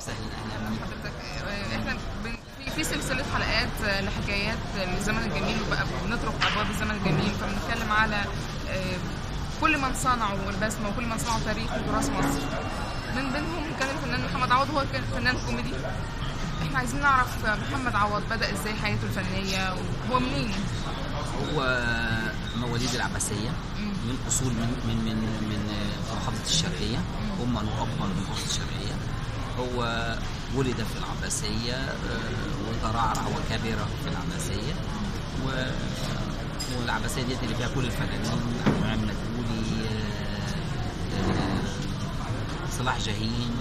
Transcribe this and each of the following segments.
وسهلا، اهلا بيك. حضرتك احنا في سلسله حلقات لحكايات من الزمن الجميل، وبقى بنطرق ابواب الزمن الجميل، فبنتكلم على كل من صنعوا البسمه وكل من صنعوا تاريخ وتراث مصر. من بينهم كان الفنان محمد عوض، هو كان فنان كوميدي. احنا عايزين نعرف محمد عوض بدأ ازاي حياته الفنيه، وهو منين؟ هو مواليد العباسيه، من اصول من محافظه الشرقيه، امه وابا من محافظه الشرقيه. هو ولد في العباسيه وترعرع وكبر في العباسيه، والعباسيه ديت اللي فيها كل الفنانين، عبد مدبولي، صلاح جاهين،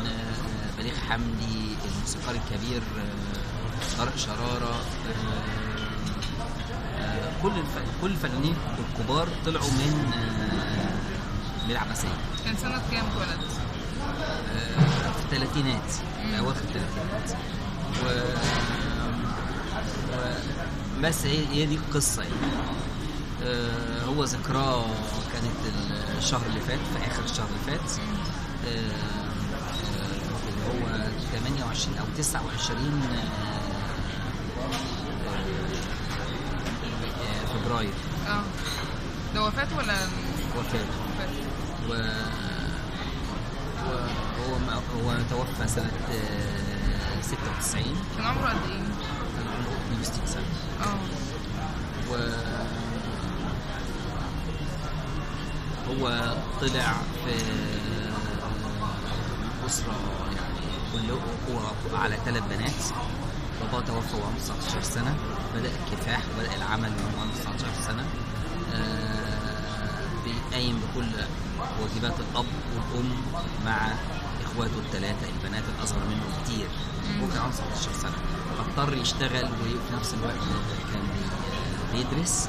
بليغ حمدي، الموسيقار الكبير طارق شرارة، كل الفنانين الكبار طلعوا من العباسية. كان سنة كام اتولد؟ في الثلاثينات، في أواخر الثلاثينات. بس هي دي القصة يعني. هو ذكراه كانت الشهر اللي فات، في آخر الشهر اللي فات، اللي هو 28 أو 29 فبراير. ده وفاة ولا وفاة؟ وهو توفى سنة 96. كان عمره قد ايه؟ كان عمره 62 سنة. هو طلع في أسرة يعني هو على 3 بنات. بابا توفى وهو عنده 19 سنة، بدأ الكفاح وبدأ العمل وهو عنده 19 سنة. بيقيم بكل واجبات الأب والأم مع إخواته الثلاثة البنات الأصغر منه كتير. هو كان عنده 19 سنة، فاضطر يشتغل، وفي نفس الوقت كان بيدرس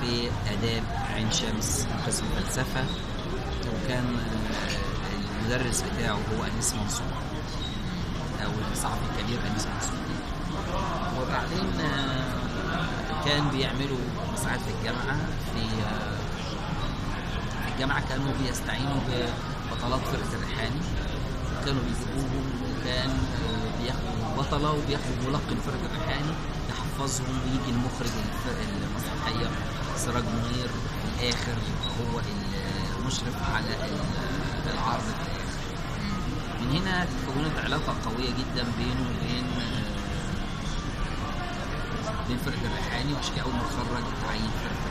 في آداب عين شمس قسم فلسفة، وكان المدرس بتاعه هو أنيس منصور أو الصحفي الكبير أنيس منصور. وبعدين كان بيعملوا مساعات في الجامعة. في الجامعة كانوا بيستعينوا ببطلات فرقة الريحاني، كانوا بيجيبوهم، وكان بياخدوا بطلة وبياخدوا ملقن فرقة الريحاني يحفظهم، ويجي المخرج المسرحية سراج منير في الآخر هو المشرف على العرض في الآخر. من هنا تكونت علاقة قوية جدا بينه وبين فرقة الريحاني، وعشان كده أول ما اتخرج اتعين فرقة.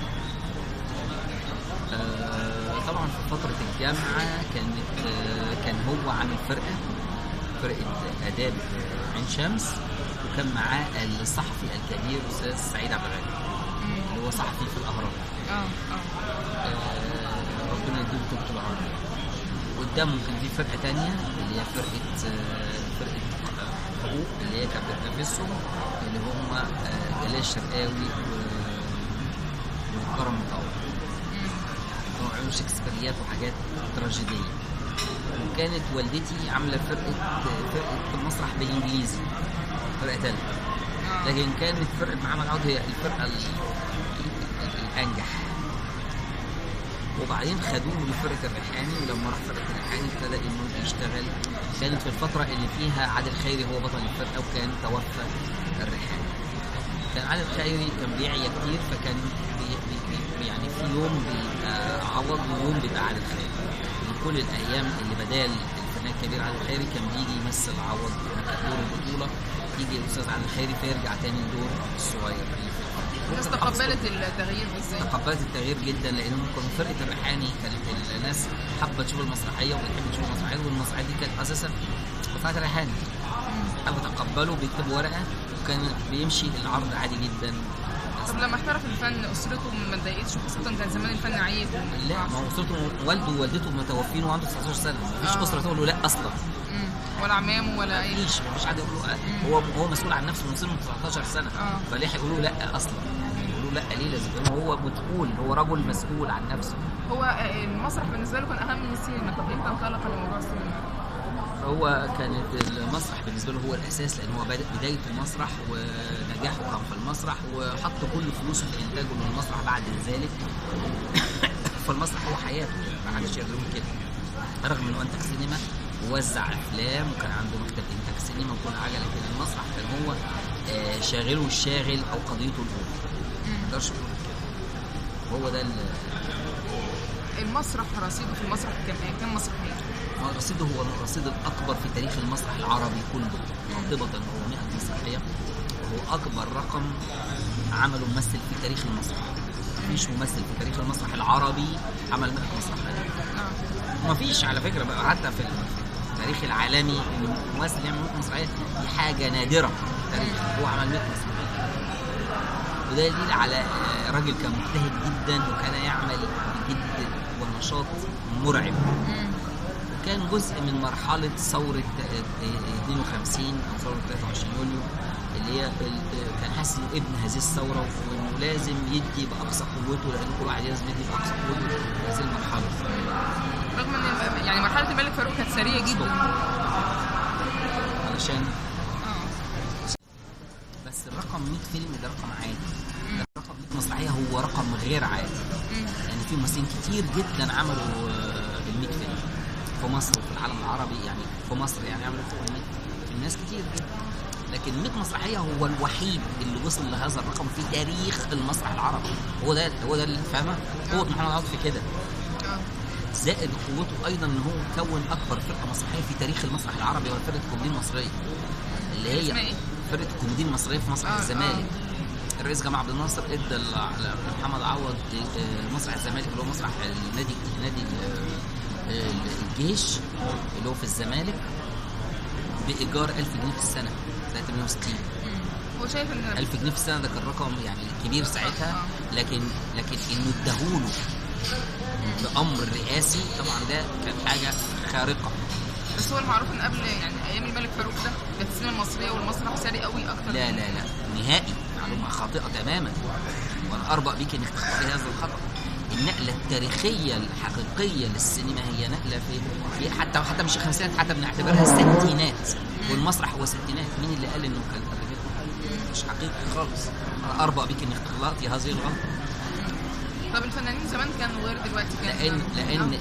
طبعا في فترة الجامعة كان هو عامل فرقة آداب عين شمس، وكان معاه الصحفي الكبير أستاذ سعيد عبد الغني اللي هو صحفي في الأهرام. ربنا يديله طول العمر. قدامهم كان في فرقة تانية اللي هي فرقة حقوق، اللي هي كانت بتنافسهم، اللي هم جلال الشرقاوي وكرم مطاوع، كانوا عملوا شكسبيريات وحاجات تراجيدية. وكانت والدتي عاملة فرقة مسرح بالإنجليزي، فرقة تالتة، لكن كانت فرقة محمد عوض هي الفرقة الأنجح. وبعدين خدوه لفرقة الريحاني، ولما راح فرقة الريحاني ابتدى انه يشتغل. كانت في الفترة اللي فيها عادل خيري هو بطل الفرقة، وكان توفى الريحاني. كان عادل خيري كان بيعيا كتير، فكان يعني في يوم بيبقى عوض ويوم بيبقى عادل خيري. من كل الأيام اللي بدال الفنان الكبير عادل خيري كان بيجي يمثل عوض دور البطولة، يجي الأستاذ عادل خيري فيرجع تاني الدور الصغير. الناس تقبلت التغيير ازاي؟ تقبلت التغيير جدا، لانهم كانوا فرقه الريحاني كانت الناس حابه تشوف المسرحيه وبتحب تشوف المسرحيه، والمسرحيه دي كانت اساسا بتاعت الريحاني. حبوا تقبلوا، بيكتبوا ورقه، وكان بيمشي العرض عادي جدا. طب لما احترف الفن اسرته ما اتضايقتش؟ خاصه كان زمان الفن عيب. لا، ما هو اسرته والده ووالدته متوفين وعنده 19 سنه، مفيش اسره تقول له لا اصلا، ولا عمامه ولا اي مفيش حد يقول له. هو مسؤول عن نفسه من سنه 19 سنه، فليه هيقولوا لا اصلا؟ لا، ليه لازم؟ هو مسؤول، هو رجل مسؤول عن نفسه. هو المسرح بالنسبه له كان اهم من السينما. طب امتى انطلق لموضوع السينما؟ هو كانت المسرح بالنسبه له هو الاساس، لان هو بدايه المسرح ونجاحه كان في المسرح، وحط كل فلوسه في انتاجه للمسرح بعد ذلك. فالمسرح هو حياته، ما حدش يقدر يقول كده. رغم انه انتج سينما ووزع افلام، وكان عنده مكتب انتاج السينما وكل حاجه، لكن المسرح كان هو شاغله الشاغل او قضيته الاولى. ما اقدرش اقول كده. هو ده المسرح رصيده في المسرح كم مسرحيه؟ رصيده هو الرصيد الاكبر في تاريخ المسرح العربي كله قاطبه، هو 100 مسرحيه. هو اكبر رقم عمله ممثل في تاريخ المسرح. مفيش ممثل في تاريخ المسرح العربي عمل 100 مسرحيه. مفيش على فكره بقى، حتى في التاريخ العالمي ان ممثل يعمل 100 مسرحيه دي حاجه نادره في التاريخ. هو عمل 100 مسرحيه، وده يدل على راجل كان مجتهد جدا وكان يعمل بجد ونشاط مرعب. وكان جزء من مرحله ثوره 52 او ثوره 23 يوليو اللي هي كان حاسس انه ابن هذه الثوره وانه لازم يدي باقصى قوته، لان كل واحد لازم يدي باقصى قوته في هذه المرحله. رغم ان يعني مرحله الملك فاروق كانت سريعه جدا علشان بس الرقم 100 فيلم ده رقم عادي. رقم 100 مسرحيه هو رقم غير عادي. يعني في ممثلين كتير جدا عملوا ال 100 فيلم في مصر وفي العالم العربي. يعني في مصر يعني عملوا فوق ال 100 في الناس كتير جدا، لكن 100 مسرحيه هو الوحيد اللي وصل لهذا الرقم في تاريخ المسرح العربي. هو ده اللي فاهمه قوه محمد عوض في كده. زائد قوته ايضا ان هو كون اكبر فرقه مسرحيه في تاريخ المسرح العربي، وهي فرقه الكوميديا المصريه اللي هي فرقه الكوميديا المصريه في مسرح الزمالك. الرئيس جمال عبد الناصر ادى لمحمد عوض مسرح الزمالك اللي هو مسرح نادي الجيش اللي هو في الزمالك بايجار 1000 جنيه في السنه سنه 68. هو شايف ان 1000 جنيه في السنه ده كان رقم يعني كبير ساعتها، لكن انه اداهوله بامر رئاسي طبعا ده كان حاجه خارقه. بس هو المعروف ان قبل يعني ايام الملك فاروق ده كانت السينما المصريه والمسرح ساري قوي اكتر. لا نهائي، معلومه خاطئه تماما، وانا اربأ بيك انك تخطئي هذا الخطأ. النقله التاريخيه الحقيقيه للسينما هي نقله في حتى مش الخمسينات، حتى بنعتبرها الستينات، والمسرح هو ستينات. مين اللي قال انه كان قبل كده؟ مش حقيقي خالص. انا اربأ بيك انك تغلطي هذه الغلطه. طب الفنانين زمان كانوا غير دلوقتي كان لان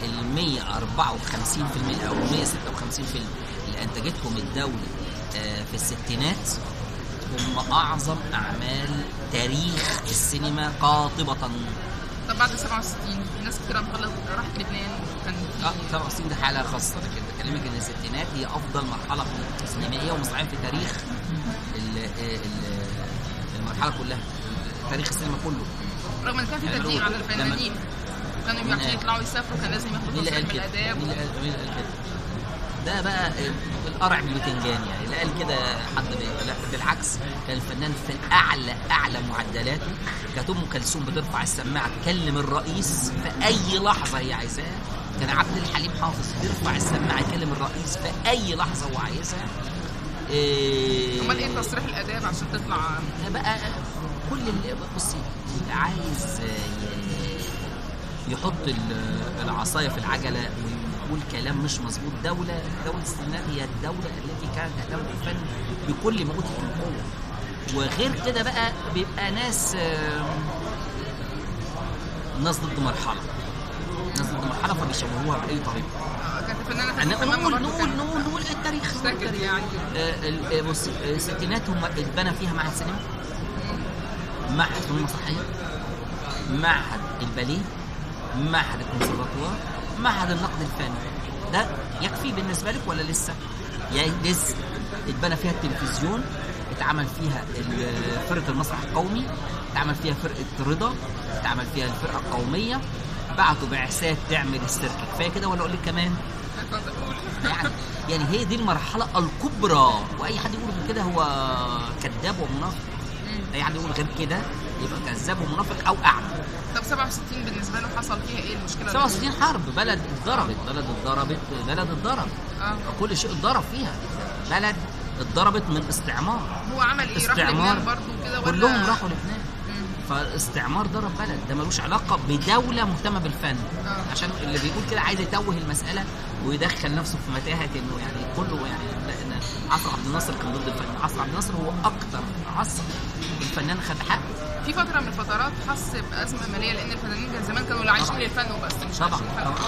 ال 154 فيلم او 156 فيلم اللي انتجتهم الدوله في الستينات هم اعظم اعمال تاريخ السينما قاطبه. طب بعد 67 الناس كتير انطلقت راحت لبنان وكان 67 ده حاله خاصه، لكن بكلمك ان الستينات هي افضل مرحله سينمائيه ومسرحيه في تاريخ المرحله كلها، تاريخ السينما كله. رغم ان كان في تضييق على الفنانين، كانوا عشان يطلعوا يسافروا كان لازم ياخدوا تصريح من الاداب. مين اللي قال كده؟ ده بقى القرع بالبتنجان. يعني لا قال كده حد، لا بالعكس، كان الفنان في اعلى معدلاته. كانت ام كلثوم بترفع السماعه تكلم الرئيس في اي لحظه هي عايزاه. كان عبد الحليم حافظ بيرفع السماعه يكلم الرئيس في اي لحظه هو عايزها. امال ايه تصريح الاداب عشان تطلع؟ بقى كل اللي بصي عايز يحط العصايه في العجله ويقول كلام مش مظبوط. دولة السينما هي الدولة التي كانت تعتمد الفن بكل ما اوتي من قوة. وغير كده بقى بيبقى ناس ضد مرحلة، فبيشوهوها بأي طريقة. كانت الفنانة نقول التاريخ يعني. بص الستينات هم اتبنى فيها معهد سينما، معهد فنون مسرحية، معهد الباليه، معهد الكونسرفاتوار، معهد النقد الفني. ده يكفي بالنسبة لك ولا لسه؟ يعني لسه اتبنى فيها التلفزيون، اتعمل فيها فرقة المسرح القومي، اتعمل فيها فرقة رضا، اتعمل فيها الفرقة القومية، بعتوا بعثات تعمل السيرك. كفاية كده ولا اقول لك كمان؟ يعني هي دي المرحلة الكبرى، واي حد يقول كده هو كذاب ومنافق. اي حد يقول غير كده يبقى كذاب ومنافق او اعمى. طب 67 بالنسبه له حصل فيها ايه المشكله؟ 67 حرب، بلد اتضرب. كل شيء اتضرب فيها، بلد اتضربت من استعمار. هو عمل ايه؟ راح لبنان برضه كده ولا كلهم راحوا لبنان؟ فاستعمار ضرب بلد. ده ملوش علاقه بدوله مهتمه بالفن. عشان اللي بيقول كده عايز يتوه المساله ويدخل نفسه في متاهه انه يعني كله يعني لان عصر عبد الناصر كان ضد الفن. عصر عبد الناصر هو اكتر عصر الفنان خد حقه. في فتره من الفترات حس بازمه ماليه لان الفنانين كان زمان كانوا عايشين للفن وبس. طبعا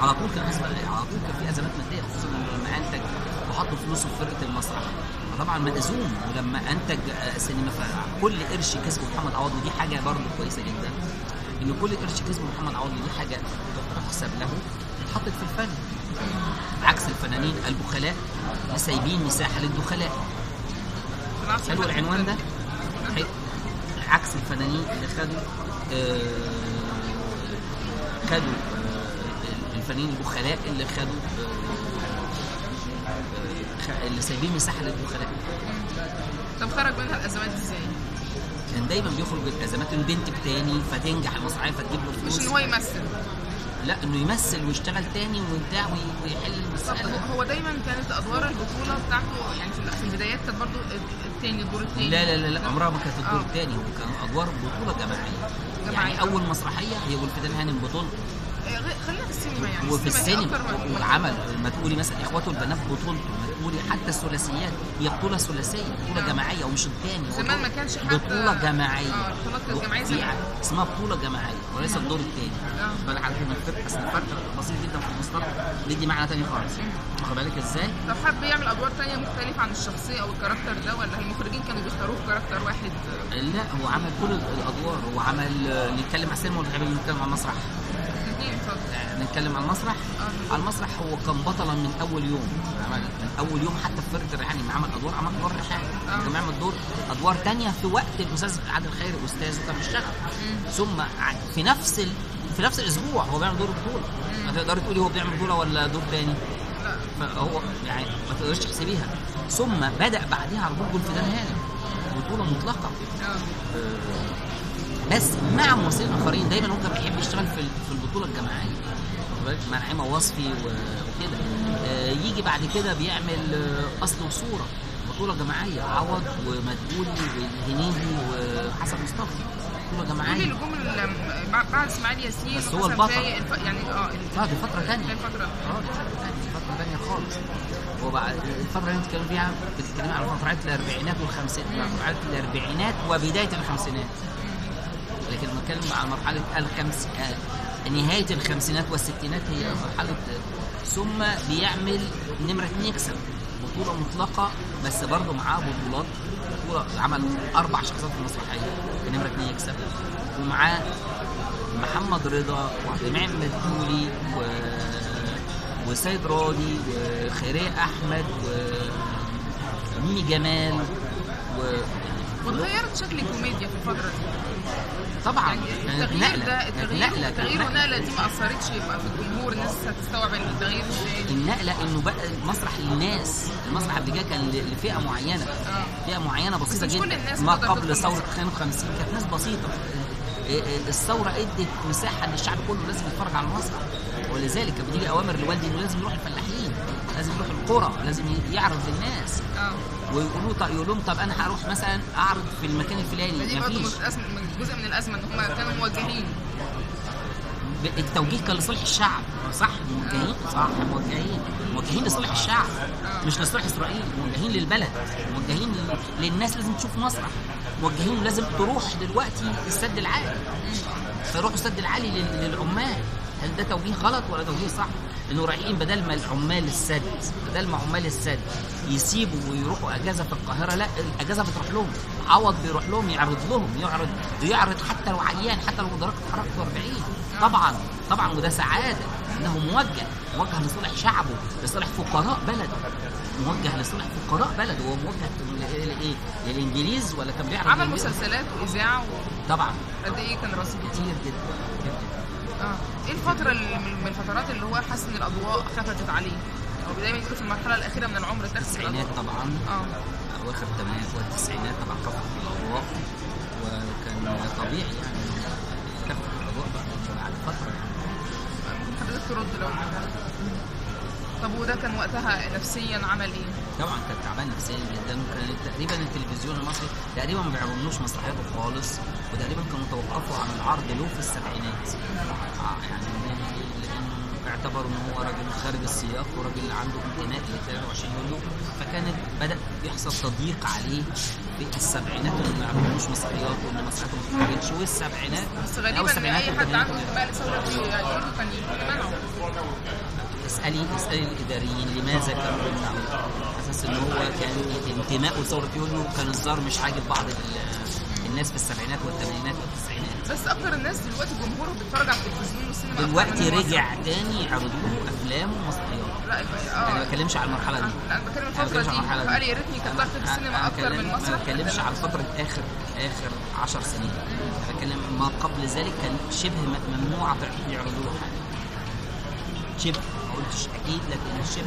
على طول كان في ازمات ماديه، خصوصا لما انتج وحط فلوسه في فرقه المسرح، طبعا مأزوم. ولما انتج سينما فكل قرش كسبه محمد عوض، ودي حاجه برضه كويسه جدا، ان كل قرش كسبه محمد عوض ودي حاجه تحسب له اتحطت في الفن، عكس الفنانين البخلاء اللي سايبين مساحه للدخلاء. حلو العنوان ده. عكس الفنانين اللي خدوا الفنانين البخلاء اللي خدوا اللي سايبين مساحه للدخلاء. طب خرج منها الازمات ازاي؟ كان دايما بيخرج الازمات انه بينتج تاني فتنجح المسرحيه فتجيب له فلوس، مش ان هو يمثل، لا انه يمثل ويشتغل تاني وبتاع ويحل المسألة. هو دايما كانت ادوار البطوله بتاعته يعني في البدايات كانت برضه الثاني، الدور الثاني. لا عمرها ما كانت الدور الثاني، هو كان ادوار بطوله جماعيه. يعني اول مسرحيه هي والفدان هانم بطولته. خلينا في السينما يعني. وفي السينما وعمل ما تقولي مثلا اخواته البنات بطولته، ما تقولي حتى الثلاثيات هي بطوله ثلاثيه، بطوله جماعيه ومش الثاني. زمان ما كانش حتى بطوله جماعيه. البطولات كانت جماعيه زمان. اسمها بطوله جماعيه وليس الدور الثاني. بالك على كلمه فرق، اصل الفرق بسيط جدا في المصطلح، بيدي معنى ثاني خالص. واخد بالك ازاي؟ طب حب يعمل ادوار ثانيه مختلفه عن الشخصيه او الكاركتر ده، ولا المخرجين كانوا بيختاروه في كاركتر واحد؟ لا هو عمل كل الادوار. هو عمل نتكلم على السينما ولا نتكلم على المسرح؟ نتكلم عن المسرح. على المسرح هو كان بطلا من اول يوم، عمل من اول يوم حتى في فرقه الريحاني عمل ادوار ريحاني. كان بيعمل ادوار ثانيه في وقت الاستاذ عادل خيري استاذ وكان بيشتغل. ثم في نفس الاسبوع هو بيعمل دور بطوله. ما تقدري تقولي هو بيعمل بطوله ولا دور ثاني، فهو يعني ما تقدرش تحسبيها. ثم بدا بعدها على طول الفدان هانم بطوله مطلقه. بس مع ممثلين اخرين دايما هو كان بيحب يشتغل في البطوله الجماعيه مع نعيمه وصفي وكده. يجي بعد كده بيعمل اصل وصوره بطوله جماعيه، عوض ومدبولي والهنيدي وحسن مصطفى، بطوله جماعيه. اللي جم بعد اسماعيل ياسين بس هو البطل يعني دي فتره ثانيه. دي فتره ثانيه خالص. وبعد الفتره اللي بتتكلمي على فترات الاربعينات والخمسينات، فترات الاربعينات وبدايه الخمسينات. لكن بنتكلم على مرحله نهايه الخمسينات والستينات هي مرحله. ثم بيعمل نمره 2 يكسب بطوله مطلقه، بس برضه معاه بطولات. عمل 4 شخصيات في المسرحيه في نمره 2 يكسب، ومعاه محمد رضا وعبد مدبولي وسيد راضي وخيرية احمد وميمي جمال وغيرت شكل الكوميديا في الفتره دي. طبعا يعني التغيير والنقله دي ما اثرتش يبقى في الجمهور، الناس هتستوعب التغيير ازاي؟ النقله انه بقى المسرح للناس، المسرح قبل كده كان لفئه معينه، فئه معينه بسيطه جدا. ما قبل ثوره 52 كانت ناس بسيطه. الثوره ادت مساحه ان الشعب كله لازم يتفرج على المسرح، ولذلك كانت بتيجي اوامر لوالدي انه لازم يروح الفلاحين، لازم يروح القرى، لازم يعرض للناس. ويقولوا يقول لهم طب انا هروح مثلا اعرض في المكان الفلاني. دي برضه جزء من الازمه ان هم كانوا موجهين. التوجيه كان لصالح الشعب، صح؟ موجهين، صح، موجهين لصالح الشعب، مش لصالح اسرائيل. موجهين للبلد، موجهين للناس لازم تشوف مسرح، موجهين لازم تروح دلوقتي السد العالي، فيروحوا السد العالي للعمال. هل ده توجيه غلط ولا توجيه صح؟ انه رايحين بدل ما عمال السد يسيبوا ويروحوا اجازه في القاهره، لا الاجازه بتروح لهم. عوض بيروح لهم يعرض لهم، يعرض حتى لو عيان، حتى لو درجه حرارته 40. طبعا وده سعاده انه موجه لصالح شعبه، لصالح فقراء بلده، موجه لصالح فقراء بلده. هو موجه للانجليز ولا كان بيعرض؟ عمل مسلسلات واذاعه طبعا. قد ايه كان رصيد؟ كتير جدا. ايه الفترة من الفترات اللي هو حاسس ان الاضواء خفتت عليه؟ هو دايما يقول في المرحلة الأخيرة من العمر تخفت التسعينات طبعا. أواخر الثمانينات والتسعينات طبعا خفت الأضواء، وكان طبيعي يعني خفت الأضواء بعد فترة. حضرتك ترد لو طب وده كان وقتها نفسيا عمل ايه؟ طبعا كان تعبان نفسيا جدا، وكان تقريبا التلفزيون المصري تقريبا ما بيعرضوش مسرحياته خالص، وتقريبا كانوا توقفوا عن العرض له في السبعينات. يعني لانه اعتبروا ان هو راجل خارج السياق وراجل عنده انتماء ل 23 يوليو، فكانت بدا يحصل تضييق عليه في السبعينات، وما يعرضوش مسرحياته وان مسرحياته ما بتتعرضش. والسبعينات بس غالبا اي حد عنده انتماء لثوره دي يعني كان يمنعه. اسالي الاداريين لماذا كانوا بيمنعوا، على اساس ان هو كان انتمائه لثوره يوليو، كان الظاهر مش عاجب بعض الناس في السبعينات والثمانينات والتسعينات. بس اكتر الناس دلوقتي جمهوره بيتفرج على التلفزيون والسينما دلوقتي رجع تاني يعرضوا له افلام ومسرحيات. لا انا ما بتكلمش على المرحله دي، لا انا بتكلم الفتره دي، فقال يا ريتني كترت في السينما اكتر من المسرح. ما بتكلمش على فتره اخر 10 سنين، انا بتكلم ما قبل ذلك كان شبه ممنوع يعرضوا له حاجه، شبه، ما قلتش اكيد لكن شبه.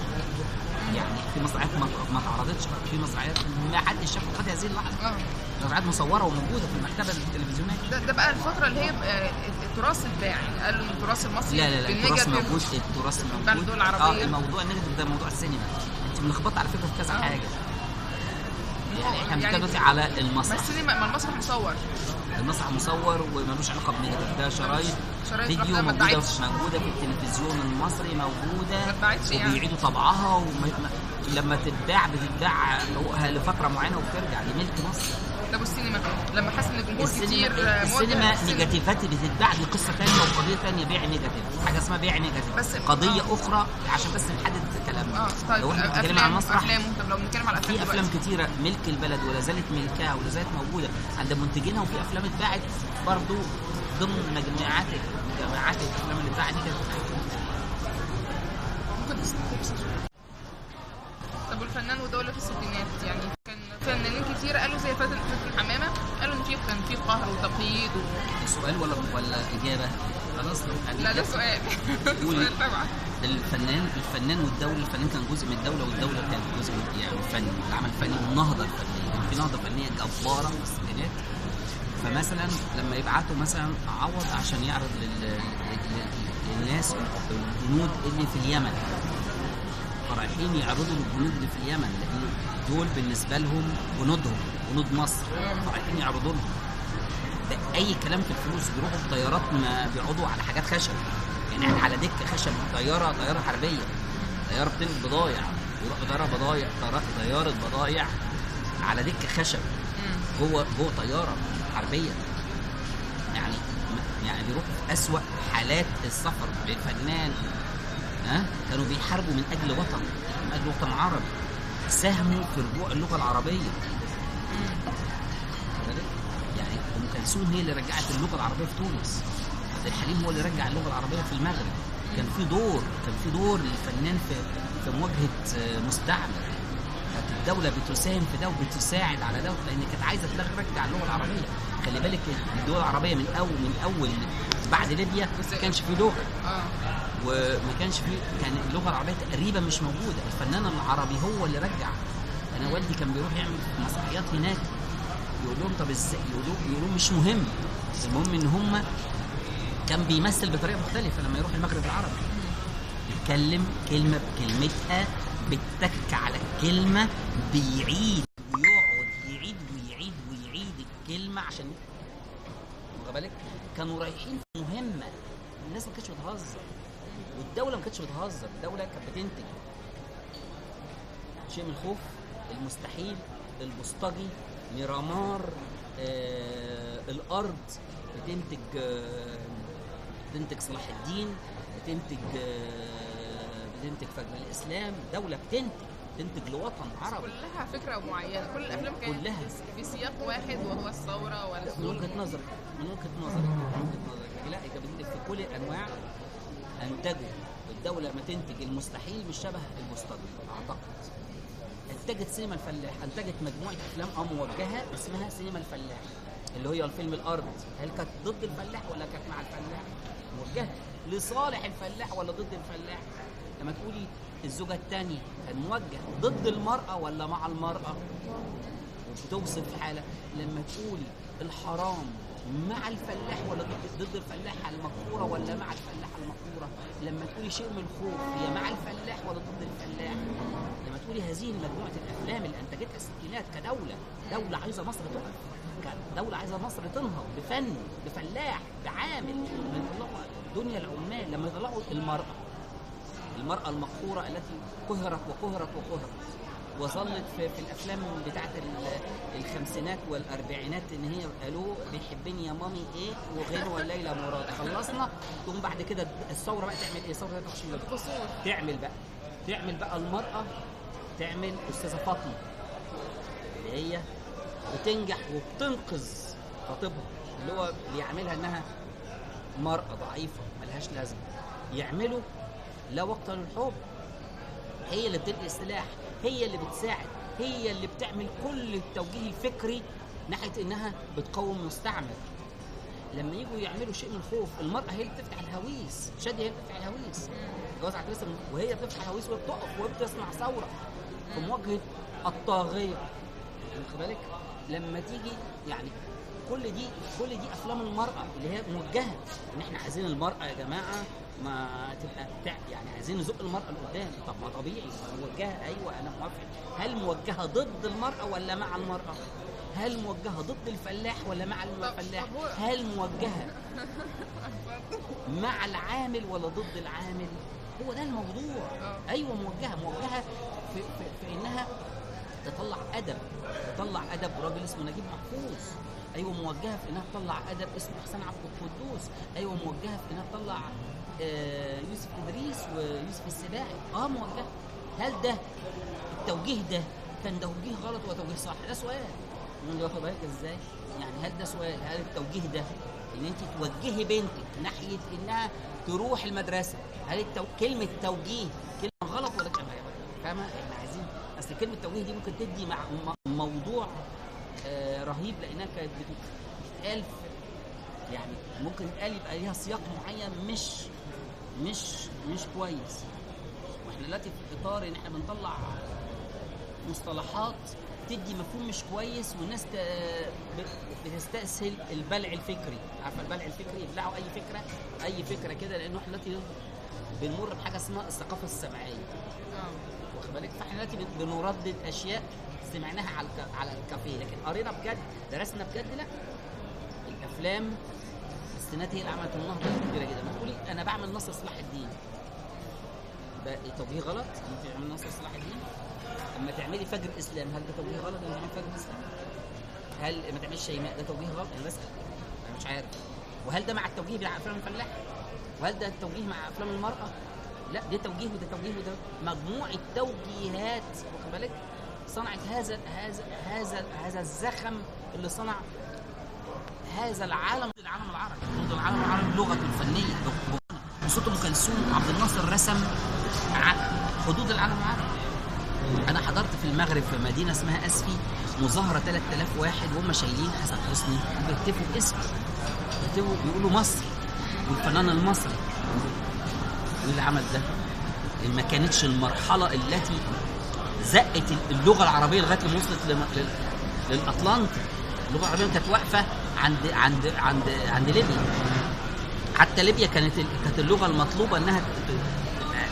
يعني في مسرحيات ما اتعرضتش، في مسرحيات ما حدش شافها لغايه هذه اللحظه. مسرحيات مصوره وموجوده في المكتبه التلفزيونيه. ده بقى الفتره اللي هي التراث الباعي، قالوا التراث المصري. لا التراث موجود، التراث موجود. الدول العربيه. الموضوع النيجاتيف ده موضوع السينما، انت ملخبطه على فكره في كذا حاجه. يعني احنا بنتكلم دلوقتي على المسرح. ما السينما، ما المسرح مصور. المسرح مصور ومالوش علاقه بنيجاتيف، ده شرايط فيديو موجوده في التلفزيون المصري، موجوده وبيعيدوا طبعها، لما بتتباع لفتره معينه وبترجع لملك مصر. طب والسينما لما حس ان الجمهور كتير السينما نيجاتيفات بتتباع لقصه ثانيه وقضيه ثانيه، بيع نيجاتيف، حاجه اسمها بيع نيجاتيف، بس قضيه اخرى عشان بس نحدد كلامنا. طيب لو احنا بنتكلم عن المسرح، طب لو بنتكلم على في افلام كتيره ملك البلد ولا زالت ملكها ولا زالت موجوده عند منتجينها، وفي افلام اتباعت برضو ضمن جماعات الافلام اللي اتباعت دي كانت طب والفنان ودوله في الستينات، يعني كان فنانين كتير قالوا زي فاتن حمامه، قالوا ان كان في قهر وتقييد سؤال ولا اجابه؟ خلاص لا ده سؤال. سؤال طبعا. الفنان والدوله، الفنان كان جزء من الدوله والدوله كانت جزء من يعني الفن، العمل الفني والنهضه الفنيه، كان في نهضه فنيه جباره في الستينات. فمثلا لما يبعتوا مثلا عوض عشان يعرض للناس الجنود اللي في اليمن، فرايحين يعرضوا للجنود اللي في اليمن، لان دول بالنسبه لهم جنود مصر، فرايحين يعرضوا لهم اي كلام في الفلوس. بيروحوا بطيارات، ما بيقعدوا على حاجات خشب، يعني احنا على دكه خشب، طياره حربيه، طياره بتنقل بضايع، يروح طياره بضايع على دكه خشب جوه طياره حربيه. يعني بيروحوا في اسوأ حالات السفر بالفنان. كانوا بيحاربوا من اجل وطن عربي، ساهموا في رجوع اللغه العربيه. يعني ام كلثوم هي اللي رجعت اللغه العربيه في تونس، عبد الحليم هو اللي رجع اللغه العربيه في المغرب. كان في دور للفنان في مواجهه مستعمر. كانت الدوله بتساهم في ده وبتساعد على ده، لان كانت عايزه ترجع اللغه العربيه. خلي بالك الدول العربيه من اول بعد ليبيا ما كانش في لغه، وما كانش في، كان اللغه العربيه تقريبا مش موجوده. الفنان العربي هو اللي رجع. انا والدي كان بيروح يعمل مسرحيات هناك، يقول لهم طب ازاي، يقولوا لهم مش مهم، المهم ان هم كان بيمثل بطريقه مختلفه. لما يروح المغرب العربي يتكلم كلمه بكلمتها، بيتك على الكلمه، بيعيد ويقعد يعيد الكلمه عشان واخد بالك. كانوا رايحين في مهمه، الناس ما كانتش بتهزر، والدوله ما كانتش بتهزر، الدوله كانت بتنتج شيء من الخوف، المستحيل، البوسطجي، ميرامار، الارض، بتنتج صلاح الدين، بتنتج فجر الاسلام. دوله بتنتج لوطن عربي، كلها فكره معينه، كل الافلام كانت كلها في سياق واحد وهو الثوره والظلم. من وجهه نظري لا، في كل الانواع انتجوا. الدوله ما تنتج المستحيل مش شبه البوسطجي اعتقد. انتجت سينما الفلاح، انتجت مجموعه افلام موجهه اسمها سينما الفلاح، اللي هي الفيلم الارض. هل كانت ضد الفلاح ولا كانت مع الفلاح؟ موجهه لصالح الفلاح ولا ضد الفلاح؟ لما تقولي الزوجه الثانيه كان موجه ضد المراه ولا مع المراه، وبتوصف حاله. لما تقولي الحرام مع الفلاح ولا ضد الفلاح المقهوره ولا مع الفلاح المقهوره. لما تقولي شيء من الخوف، هي مع الفلاح ولا ضد الفلاح. لما تقولي هذه مجموعه الافلام اللي انتجتها الستينات كدوله عايزه مصر تقف، كدوله عايزه مصر تنهض بفن، بفلاح، بعامل، لما يطلعوا دنيا العمال، لما يطلعوا المراه المقهوره التي قهرت وظلت في الافلام بتاعت الخمسينات والاربعينات ان هي قالوا بيحبني يا مامي ايه وغيره والليله مراد. خلصنا تقوم بعد كده الثوره بقى تعمل ايه؟ ثوره 23 يوليو تعمل بقى المراه، تعمل استاذه فاطمه اللي هي بتنجح وبتنقذ خطيبها اللي هو بيعملها انها مرأة ضعيفة ملهاش لازمة، يعملوا لا وقت للحب. هي اللي بتلقي السلاح، هي اللي بتساعد، هي اللي بتعمل كل التوجيه الفكري ناحية انها بتقوم مستعمر. لما يجوا يعملوا شيء من الخوف، المرأة هي اللي بتفتح الهويس، شادية هي اللي بتفتح الهويس، جواز عكريس وهي بتفتح الهويس وبتقف وبتصنع ثورة في مواجهة الطاغية. واخد بالك؟ لما تيجي يعني كل دي افلام المراه اللي هي موجهه ان احنا عايزين المراه يا جماعه ما تبقى يعني عايزين نزق المراه لقدام. طب ما طبيعي موجهه، ايوه انا موافق. هل موجهه ضد المراه ولا مع المراه؟ هل موجهه ضد الفلاح ولا مع الفلاح؟ هل موجهه مع العامل ولا ضد العامل؟ هو ده الموضوع. ايوه موجهه في انها تطلع ادب راجل اسمه نجيب محفوظ. ايوه موجهه في انها تطلع ادب اسمه حسين عبد القدوس. ايوه موجهه في انها تطلع يوسف ادريس ويوسف السباعي. موجهه. هل ده التوجيه ده كان توجيه غلط ولا توجيه صح؟ ده سؤال. واخد بالك ازاي؟ يعني هل ده سؤال، هل التوجيه ده ان انت توجهي بنتك ناحيه انها تروح المدرسه، هل كلمه توجيه كلمه غلط ولا كلمه فاهمه؟ احنا عايزين اصل كلمه توجيه دي ممكن تدي مع موضوع رهيب لانها كانت بتتقال يعني ممكن يتقال يبقى ليها سياق معين مش كويس. واحنا دلوقتي في اطار ان احنا بنطلع مصطلحات تدي مفهوم مش كويس، والناس بتستسهل البلع الفكري. عارفه البلع الفكري؟ يبلعوا اي فكره كده، لانه احنا دلوقتي بنمر بحاجه اسمها الثقافه السمعيه. واخد بالك؟ فاحنا دلوقتي بنردد اشياء سمعناها على الكافيه، لكن قرينا بجد درسنا بجد لا. الافلام السنات هي اللي عملت النهضه الكبيره جدا. ما تقولي انا بعمل نصر صلاح الدين، ده توجيه غلط؟ انت تعملي نصر صلاح الدين؟ اما تعملي فجر اسلام، هل ده توجيه غلط؟ انا بعمل فجر اسلام. هل ما تعملش شيماء ده توجيه غلط؟ انا بسال، انا مش عارف. وهل ده مع التوجيه بتاع افلام الفلاح؟ وهل ده التوجيه مع افلام المراه؟ لا، ده توجيه وده توجيه وده مجموعه توجيهات. واخد بالك؟ صنعت هذا الزخم اللي صنع هذا العالم العربي. العالم العربي لغته الفنيه بصوت ام كلثوم عبد الناصر رسم حدود العالم العربي. انا حضرت في المغرب في مدينه اسمها اسفي مظاهره 3000 واحد وهم شايلين حسن حسني وبيكتبوا اسمه، بيقولوا مصر والفنان المصري. وايه اللي عمل ده؟ ما كانتش المرحله التي زقت اللغه العربيه لغايه ما وصلت للاطلنطي. اللغه العربيه كانت واقفه عند ليبيا. حتى ليبيا كانت اللغه المطلوبه انها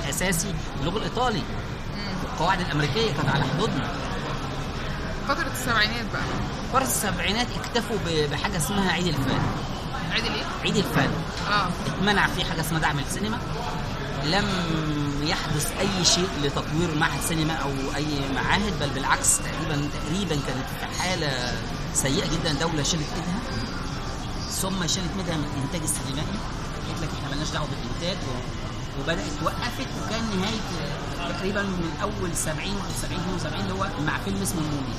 اساسي اللغه الايطالي. القواعد الامريكيه كانت على حدودنا. فتره السبعينات بقى، فتره السبعينات اكتفوا بحاجه اسمها عيد الفن. عيد الايه؟ عيد الفن. اتمنع فيه حاجه اسمها دعم السينما. لم يحدث اي شيء لتطوير معهد سينما او اي معاهد، بل بالعكس تقريبا كانت في حاله سيئه جدا. دوله شالت ايدها، ثم شالت ايدها من الانتاج السينمائي. قلت لك احنا مالناش دعوه بالانتاج، وبدات وقفت. وكان نهايه تقريبا من اول 70 71 72 اللي هو مع فيلم اسمه المومي.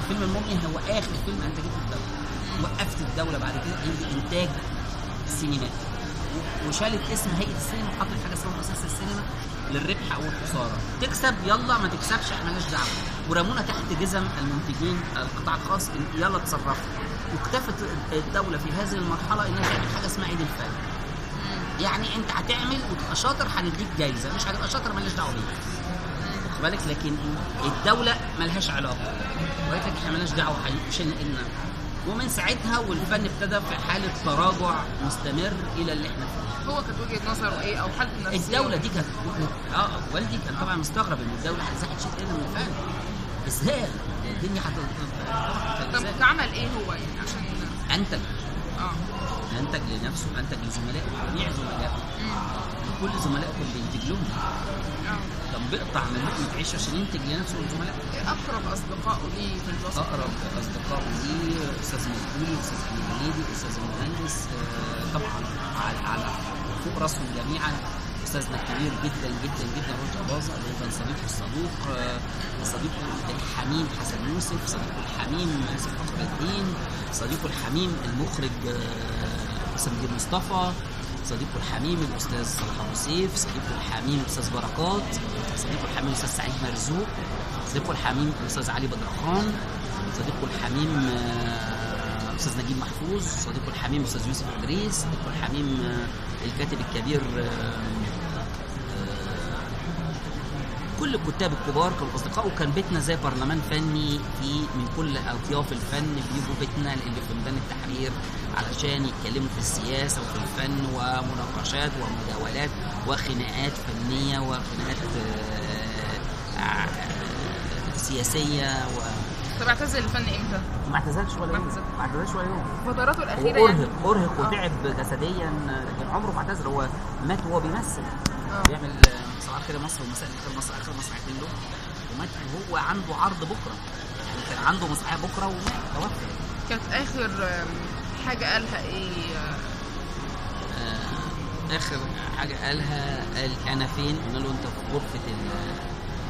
فيلم المومي هو اخر فيلم انتجته الدوله. وقفت الدوله بعد كده عند انتاج سينمائي، وشالت اسم هيئه السينما وحطت حاجه اسمها مؤسسه السينما للربح او الخساره. تكسب يلا، ما تكسبش احنا مالناش دعوه. ورمونا تحت جزم المنتجين القطاع الخاص يلا اتصرفوا. واكتفت الدوله في هذه المرحله انها تعمل حاجه اسمها عيد الفن. يعني انت هتعمل وتبقى شاطر هنديك جايزه، مش هتبقى شاطر مالناش دعوه بيك. خد بالك؟ لكن الدوله مالهاش علاقه، وقالت لك احنا مالناش دعوه، شلنا ايدنا. ومن ساعتها والفن ابتدى في حاله تراجع مستمر الى اللي احنا فيه. هو كانت وجهه نظره ايه او حالته النفسيه؟ الدوله دي كانت والدي كان طبعا مستغرب ان الدوله هتزحف شيء كده من الفن. ازاي الدنيا طب عمل ايه هو يعني عشان انتج؟ انتج لنفسه، انتج لزملائه، جميع زملائه، كل زملائكم بينتج لهم. طب بيقطع من لقمة عيشه عشان ينتج لنفسه وزملائه. اقرب اصدقائه ليه في الوسط؟ اقرب اصدقائه ليه استاذ مدبولي، استاذ حميدي، استاذ مهندس، طبعا على فوق راسهم جميعا استاذنا الكبير جدا جدا جدا رشدي أباظة اللي كان صديقه الصدوق، صديقه الحميم حسن يوسف، صديقه الحميم يوسف فخر الدين، صديقه الحميم المخرج استاذ نجيب مصطفى، صديقه الحميم الاستاذ صلاح ابو سيف، صديقه الحميم الاستاذ بركات، صديقه الحميم الاستاذ سعيد مرزوق، صديقه الحميم الاستاذ علي بدرخان، صديقه الحميم استاذ نجيب محفوظ، صديقه الحميم الاستاذ يوسف ادريس، صديقه الحميم الكاتب الكبير، كل الكتاب الكبار كانوا اصدقاء. وكان بيتنا زي برلمان فني في من كل اطياف الفن بيجوا بيتنا اللي في ميدان التحرير علشان يتكلموا في السياسه وفي الفن ومناقشات ومداولات وخناقات فنيه وخناقات سياسيه. طب اعتزل الفن امتى؟ ما اعتزلش ولا يوم، ما اعتزلش ولا يوم. فتراته الاخيره ارهق وتعب جسديا، لكن عمره ما اعتزل. هو مات وهو بيمثل، بيعمل صباح كده مصر ومساء الخير مصر، اخر مسرحيتين له، ومات وهو عنده عرض بكره، يعني كان عنده مسرحيه بكره ومات توفى. كانت اخر حاجه قالها ايه؟ اخر حاجه قالها قال انا فين؟ قلنا له انت في غرفه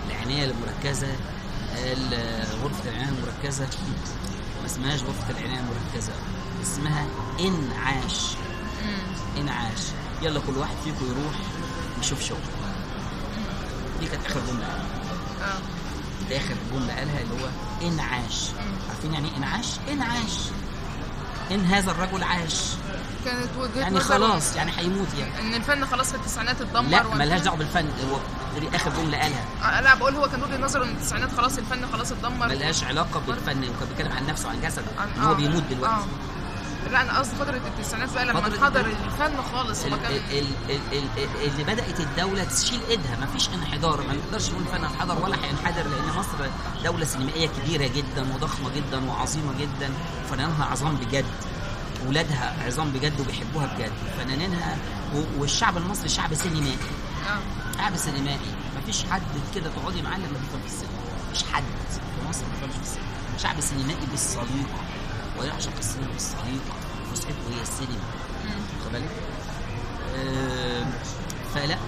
العنايه المركزه. قال غرفه العنايه المركزه ما اسمهاش غرفه العنايه المركزه، اسمها انعاش. انعاش، يلا كل واحد فيكم يروح يشوف شغل. دي كانت اخر جمله قالها. دي اخر جمله قالها اللي هو انعاش. عارفين يعني ايه انعاش؟ انعاش، ان هذا الرجل عاش، كانت وجهه يعني خلاص يعني هيموت، يعني ان الفن خلاص في التسعينات اتدمر. لا ملهاش دعوه بالفن، هو دي اخر جمله قالها. لا بقول هو كان وجهه نظره ان التسعينات خلاص الفن خلاص اتدمر، ملهاش علاقه بالفن، وكان بيتكلم عن نفسه عن جسده ان هو بيموت دلوقتي. لا انا قصدي فتره التسعينات بقى لما انحدر الفن خالص. اللي بدات الدوله تشيل ايدها، ما فيش انحدار، ما نقدرش نقول الفن انحدر ولا هينحدر، لان مصر دوله سينمائيه كبيره جدا وضخمه جدا وعظيمه جدا، فنانها عظام بجد، ولادها عظام بجد وبيحبوها بجد، فنانينها والشعب المصري شعب سينمائي. شعب سينمائي، ما فيش حد كده تقعدي معاه لما بيفهم في السينما، ما فيش حد في مصر ما بيفهمش في السينما. شعب سينمائي بالصليقه ويعشق السينما بالصليقه، فسحته هي السينما. واخد بالك؟ فلا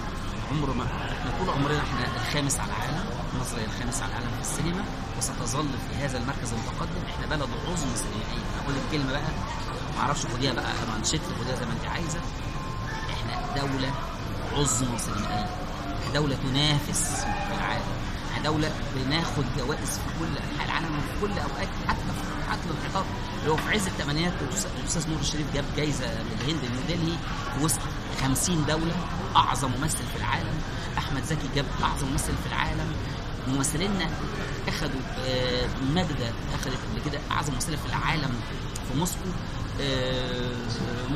عمره ما احنا طول عمرنا احنا الخامس على العالم، مصر هي الخامس على العالم في السينما وستظل في هذا المركز المتقدم. احنا بلد عظمى سينمائيه. اقول لك كلمه بقى ما اعرفش خديها بقى مانشيت، خديها زي ما انت عايزه. احنا دوله عظمى سينمائيه، احنا دوله تنافس في العالم، احنا دوله بناخد جوائز في كل انحاء العالم وفي كل اوقات، حتى الانحطاط اللي هو في عز الثمانينات. الاستاذ نور الشريف جاب جايزه من الهند نيودلهي في وسط 50 دوله، اعظم ممثل في العالم. احمد زكي جاب اعظم ممثل في العالم. ممثلينا اخذوا ماجده اخذت قبل كده اعظم ممثله في العالم في موسكو.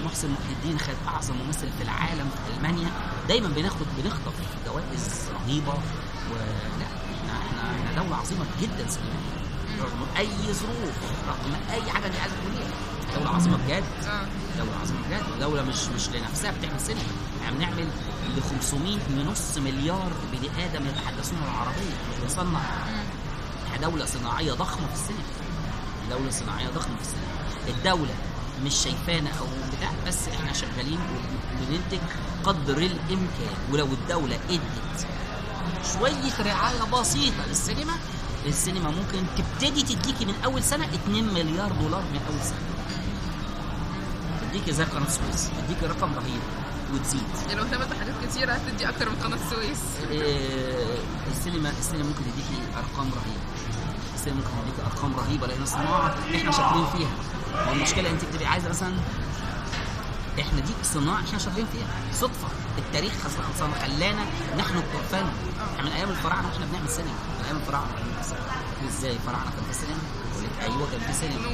محسن محي الدين خد اعظم ممثل في العالم في المانيا. دايما بنخطف جوائز رهيبه. ولا احنا دوله عظيمه جدا سينمائيا رغم اي ظروف، رغم اي حاجه انت عايز تقوليها. دوله عظيمه بجد، دوله عظيمه بجد، دوله مش لنفسها بتعمل سينما. احنا بنعمل ل 500 لنص مليار بني ادم يتحدثون العربيه، مش بنصنع. احنا دوله صناعيه ضخمه في السينما، دوله صناعيه ضخمه في السينما. الدوله مش شايفانا او بتاع، بس احنا شغالين وبننتج قدر الامكان. ولو الدوله ادت شويه رعايه بسيطه للسينما، السينما ممكن تبتدي تديكي من اول سنه 2 مليار دولار من اول سنه. تديكي زي قناه السويس، تديكي رقم رهيب وتزيد. لو اهتمت بحاجات كتيره هتدي اكتر من قناه السويس. السينما ممكن تديكي ارقام رهيبه. السينما ممكن تديكي ارقام رهيبه لان الصناعه احنا شاطرين فيها. والمشكله انت بتبقي عايزه مثلا، احنا دي صناعه احنا شاطرين فيها. صدفه التاريخ خلانا نحن بتوع فن. احنا من ايام الفراعنه واحنا بنعمل سينما، من ايام الفراعنه ازاي الفراعنه كان في سينما؟ يقول لك ايوه كان في سينما.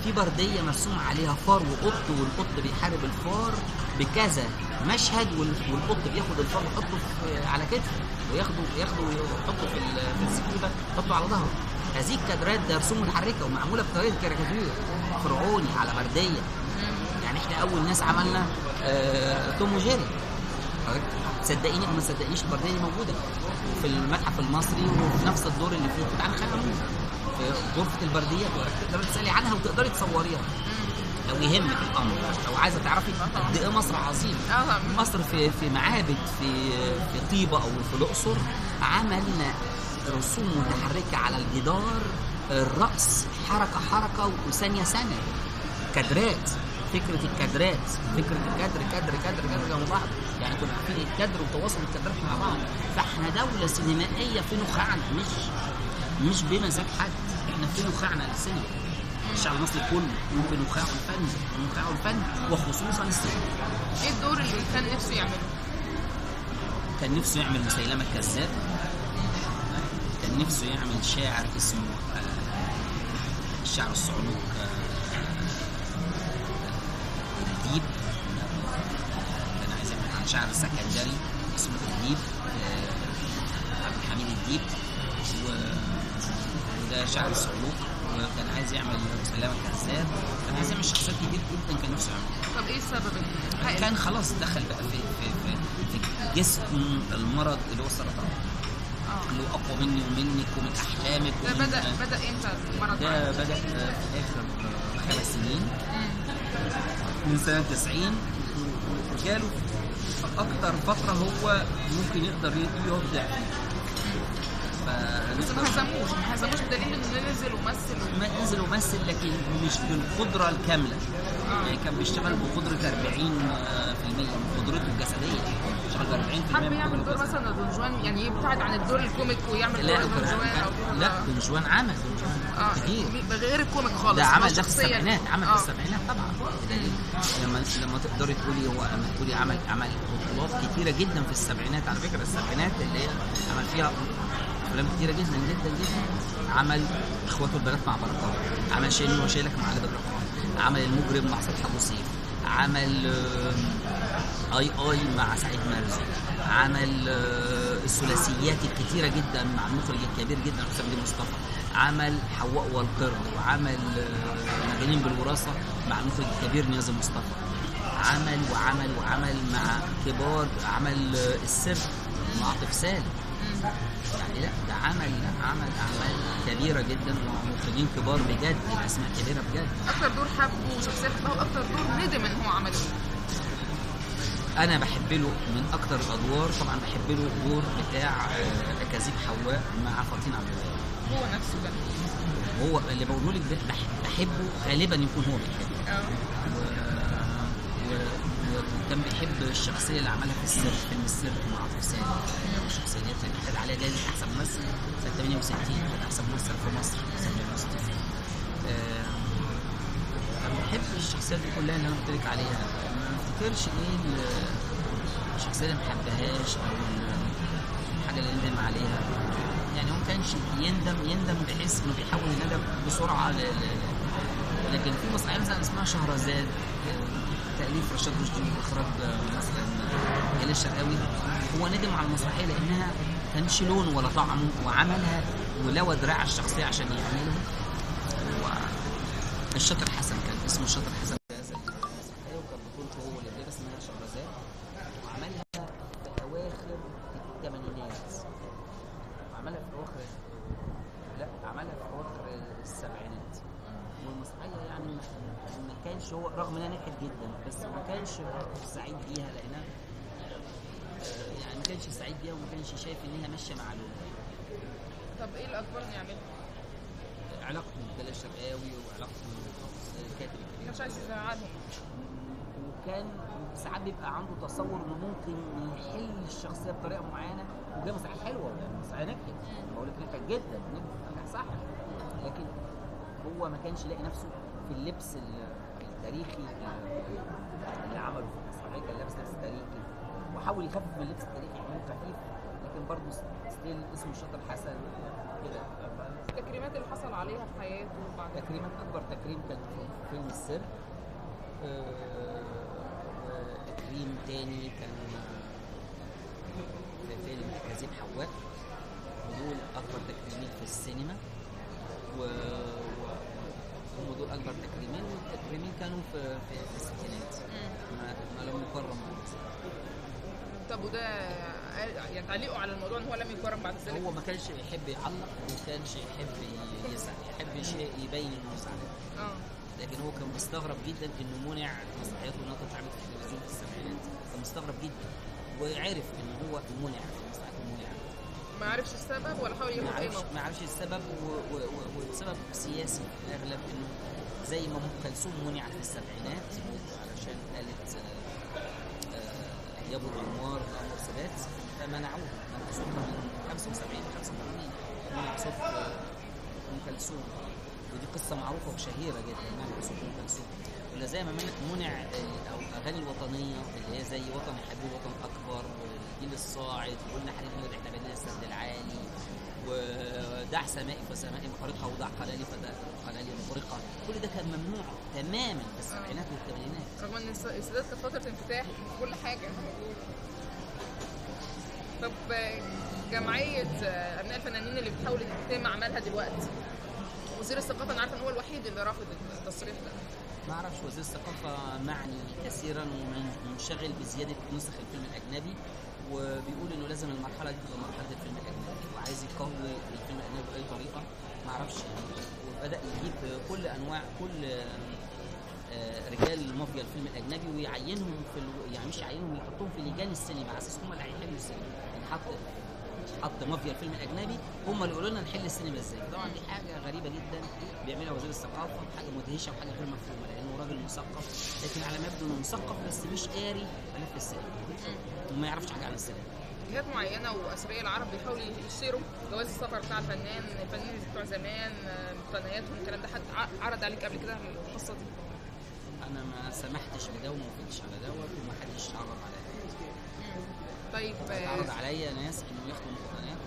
في برديه مرسوم عليها فار وقط، والقط بيحارب الفار بكذا مشهد، والقط بياخد الفار ويحطه على كتفه وياخده ويحطه في السكيبه، يحطه على ظهره. هذه الكادرات ده رسوم متحركه ومعموله بطريقه كاريكاتير فرعوني على برديه. يعني احنا اول ناس عملنا توم وجيري. صدقيني او ما صدقنيش البرديه دي موجوده في المتحف المصري، وفي نفس الدور اللي فيه بتاع الخيامون في غرفه البرديات، تقدري تسالي عنها وتقدري تصوريها لو يهمك الامر، لو عايزه تعرفي قد ايه مصر عظيم. مصر في معابد في طيبه او في الاقصر عملنا رسوم متحركه على الجدار، الرأس حركه وثانيه ثانيه، كادرات. فكره الكادرات، فكره كادر جنب بعض، يعني كنا عارفين الكادر وتواصل الكادرات مع بعض. فاحنا دوله سينمائيه في نخاعنا، مش بمزاج حد، احنا في نخاعنا للسينما. الشعب المصري كله في نخاعه الفن وخصوصا السينما. ايه الدور اللي كان نفسه يعمله؟ كان نفسه يعمل مسيلمة الكذاب، كان نفسه يعمل شاعر اسمه الشاعر الصعلوك الديب. كان عايز يعمل عن شاعر سكندري اسمه الديب، عبد الحميد الديب، وده شاعر الصعلوك. وكان عايز يعمل مسيلمة الكذاب، كان عايز يعمل شخصيات كتير جدا كان نفسه يعمله. طب ايه السبب؟ كان خلاص دخل بقى في جسم المرض اللي هو السرطان، اللي هو اقوى مني ومنك ومن احلامك. ده بدا امتى المرض؟ ده بدا في اخر 5 سنين من سنه 90، وجاله اكتر فتره هو ممكن يقدر يبدع فيها. بس ما هزموش بدليل انه نزل ومثل لكن مش بالقدره الكامله. يعني كان بيشتغل بقدره 40% من قدرته الجسديه، بيشتغل ب 40% حب يعمل دور مثلا دون جوان، يعني يبتعد عن الدور الكوميك ويعمل دور دون جوان او لا دون جوان عمل كتير غير الكوميك خالص. ده عمل ده في السبعينات، عمل في السبعينات طبعا. لما تقدري تقولي هو تقولي عمل بطولات كتيره جدا في السبعينات. على فكره السبعينات اللي هي عمل فيها افلام كتيره جدا جدا جدا. عمل اخواته البنات مع بركات، عمل شيلني وشايلك مع علي بدر، عمل المجرم مع صالح ابو سيف، عمل اي مع سعيد مرزي، عمل الثلاثيات الكتيره جدا مع المخرج الكبير جدا حسام الدين مصطفى، عمل حواء والقرد، وعمل مجانين بالوراثه مع المخرج الكبير نيازي مصطفى، وعمل مع كبار، عمل السر مع عاطف سالم. يعني لا ده عمل اعمال كبيره جدا ومخرجين كبار بجد، اسماء كبيره بجد. اكتر دور حبه وشخصيه حبها واكتر دور ندم ان هو عمله؟ انا بحب له من اكتر الادوار طبعا، بحب له الدور بتاع اكاذيب حواء مع فاطين عبد الوهاب. هو نفسه ده هو اللي بقوله لك ده بحبه غالبا يكون هو بيحبه. وكان بيحب الشخصيه اللي عملها في فيلم السر مع عاطف سالم. الشخصيات اللي خد عليها جايزه احسن ممثل سنه 68، كان احسن ممثل في مصر سنه 68. بحب الشخصيات دي كلها اللي انا قلت لك عليها. ما افتكرش ايه الشخصيه اللي ما حبهاش او الحاجه اللي ندم عليها. يعني هو ما كانش يندم بحيث انه بيحاول يندم بسرعه لكن في مسرحيه مثلا اسمها شهرزاد، تأليف رشاد رشدي واخراج مثلا هلال الشرقاوي. هو ندم على المسرحيه لانها كانش لون ولا طعم، وعملها ولوى دراع الشخصيه عشان يعملها. الشاطر حسن كان اسمه الشاطر حسن، المسرحيه وكان بطولته هو اللي لابس اسمها شهرزاد، وعملها في اواخر الثمانينات، وعملها في اواخر السبعينات. والمسرحيه يعني ما كانش هو رغم انها نجحت جدا بس ما كانش سعيد بيها، لانها يعني ما كانش سعيد بيها وما كانش شايف ان هي ماشيه مع لون. طب ايه الاكبر انه يعملها؟ علاقته بهلال الشرقاوي وعلاقته بالكاتب الكبير، مش عايز يزعلهم. وكان ساعات بيبقى عنده تصور انه ممكن يحل الشخصيه بطريقه معينه، وجايه مسرحيه حلوه يعني مسرحيه نجحت، بقول لك نجحت جدا، نجحت صح، لكن هو ما كانش لاقي نفسه في اللبس التاريخي اللي عمله في المسرحيه. كان لابس لبس تاريخي وحاول يخفف من اللبس التاريخي يعمله خفيف، لكن برضه ستيل اسمه الشاطر حسن كده. التكريمات اللي حصل عليها في حياته بعد تكريمات، اكبر تكريم كان في فيلم السر، وتكريم تاني كان في فيلم اكاذيب حواء. ودول اكبر تكريمين في السينما. هم دول اكبر تكريمين، والتكريمين كانوا في الستينات. ما لم يكرم بعد ذلك. طب وده يعني تعليقه على الموضوع ان هو لم يكرم بعد ذلك؟ هو ما كانش يحب يعلق، وما كانش يحب يزعل، يحب شيء يبين انه زعلان. لكن هو كان مستغرب جدا انه منع مسرحياته انها تتعمل في التلفزيون في السبعينات، كان مستغرب جدا، وعرف ان هو منع في مسرحياته منع. ما عرفش السبب ولا حاول ياخد اي موقف؟ ما عرفش السبب، والسبب سياسي في الاغلب، انه زي ما ام كلثوم منعت في السبعينات علشان قالت يا ابو الانوار انور ثبات، فمنعوه صوتها من 75 85 منع صوت ام كلثوم، ودي قصه معروفه وشهيره جدا منع صوت ام كلثوم. ولا زي ما منع او الاغاني الوطنيه اللي هي زي وطن يحبه وطن اكبر والجيل الصاعد وقلنا حريم مجد احنا بنينا السد العالي ودع سمائي فسمائي مفرقه ودع قلالي فدع قلالي مفرقه، كل ده كان ممنوع تماما في السبعينات والثمانينات، رغم ان السادات كانت فتره انفتاح في كل حاجه. طب جمعيه ابناء الفنانين اللي بتحاول تتم اعمالها دلوقتي، وزير الثقافه انا عارفه ان هو الوحيد اللي رافض التصريح ده. ما اعرفش، وزير الثقافه معني كثيرا ومنشغل بزياده نسخ الفيلم الاجنبي، وبيقول انه لازم المرحله دي تبقى مرحله الفيلم الاجنبي، وعايز يقوي الفيلم الاجنبي باي طريقه ما اعرفش يعني. وبدا يجيب كل انواع رجال المافيا الفيلم الاجنبي ويعينهم يعني مش يعينهم، يحطهم في لجان السينما على اساس هم اللي هيحلوا السينما، يعني حط مافيا الفيلم الاجنبي هم اللي يقولوا لنا نحل السينما ازاي. طبعا دي حاجه غريبه جدا بيعملها وزير الثقافه، حاجه مدهشه وحاجه غير مفهومه، لانه راجل مثقف، لكن على ما يبدو انه مثقف بس مش قاري ملف السينما وما يعرفش حاجه عن السينما. جهات معينه واثرياء العرب بيحاولوا يشتروا جواز السفر بتاع الفنانين بتوع زمان، مقتنياتهم، الكلام ده. حد عرض عليك قبل كده القصه دي؟ انا ما سمحتش بده وما وافقتش على دوت، وما حدش عرض عليا. طيب عرض عليا ناس انه ياخدوا مقتنياته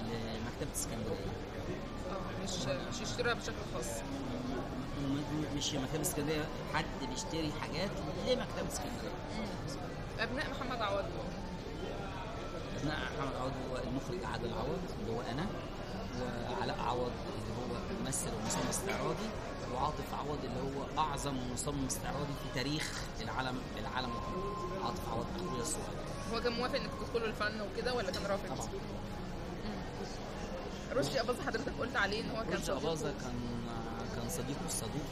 لمكتبه اسكندريه. مش يشتريها بشكل خاص. مش مكتبه اسكندريه، حد بيشتري حاجات لمكتبه اسكندريه. ابناء محمد عوض. ابناء محمد عوض هو المخرج عادل عوض اللي هو انا، وعلاء عوض اللي هو ممثل ومصمم استعراضي، وعاطف عوض اللي هو اعظم مصمم استعراضي في تاريخ العالم كله. عاطف عوض اخويا الصغير. هو كان موافق انك تدخلوا الفن وكده ولا كان رافض؟ طبعا. رشدي أباظة حضرتك قلت عليه ان هو كان رشدي أباظة كان صديق الصدوق،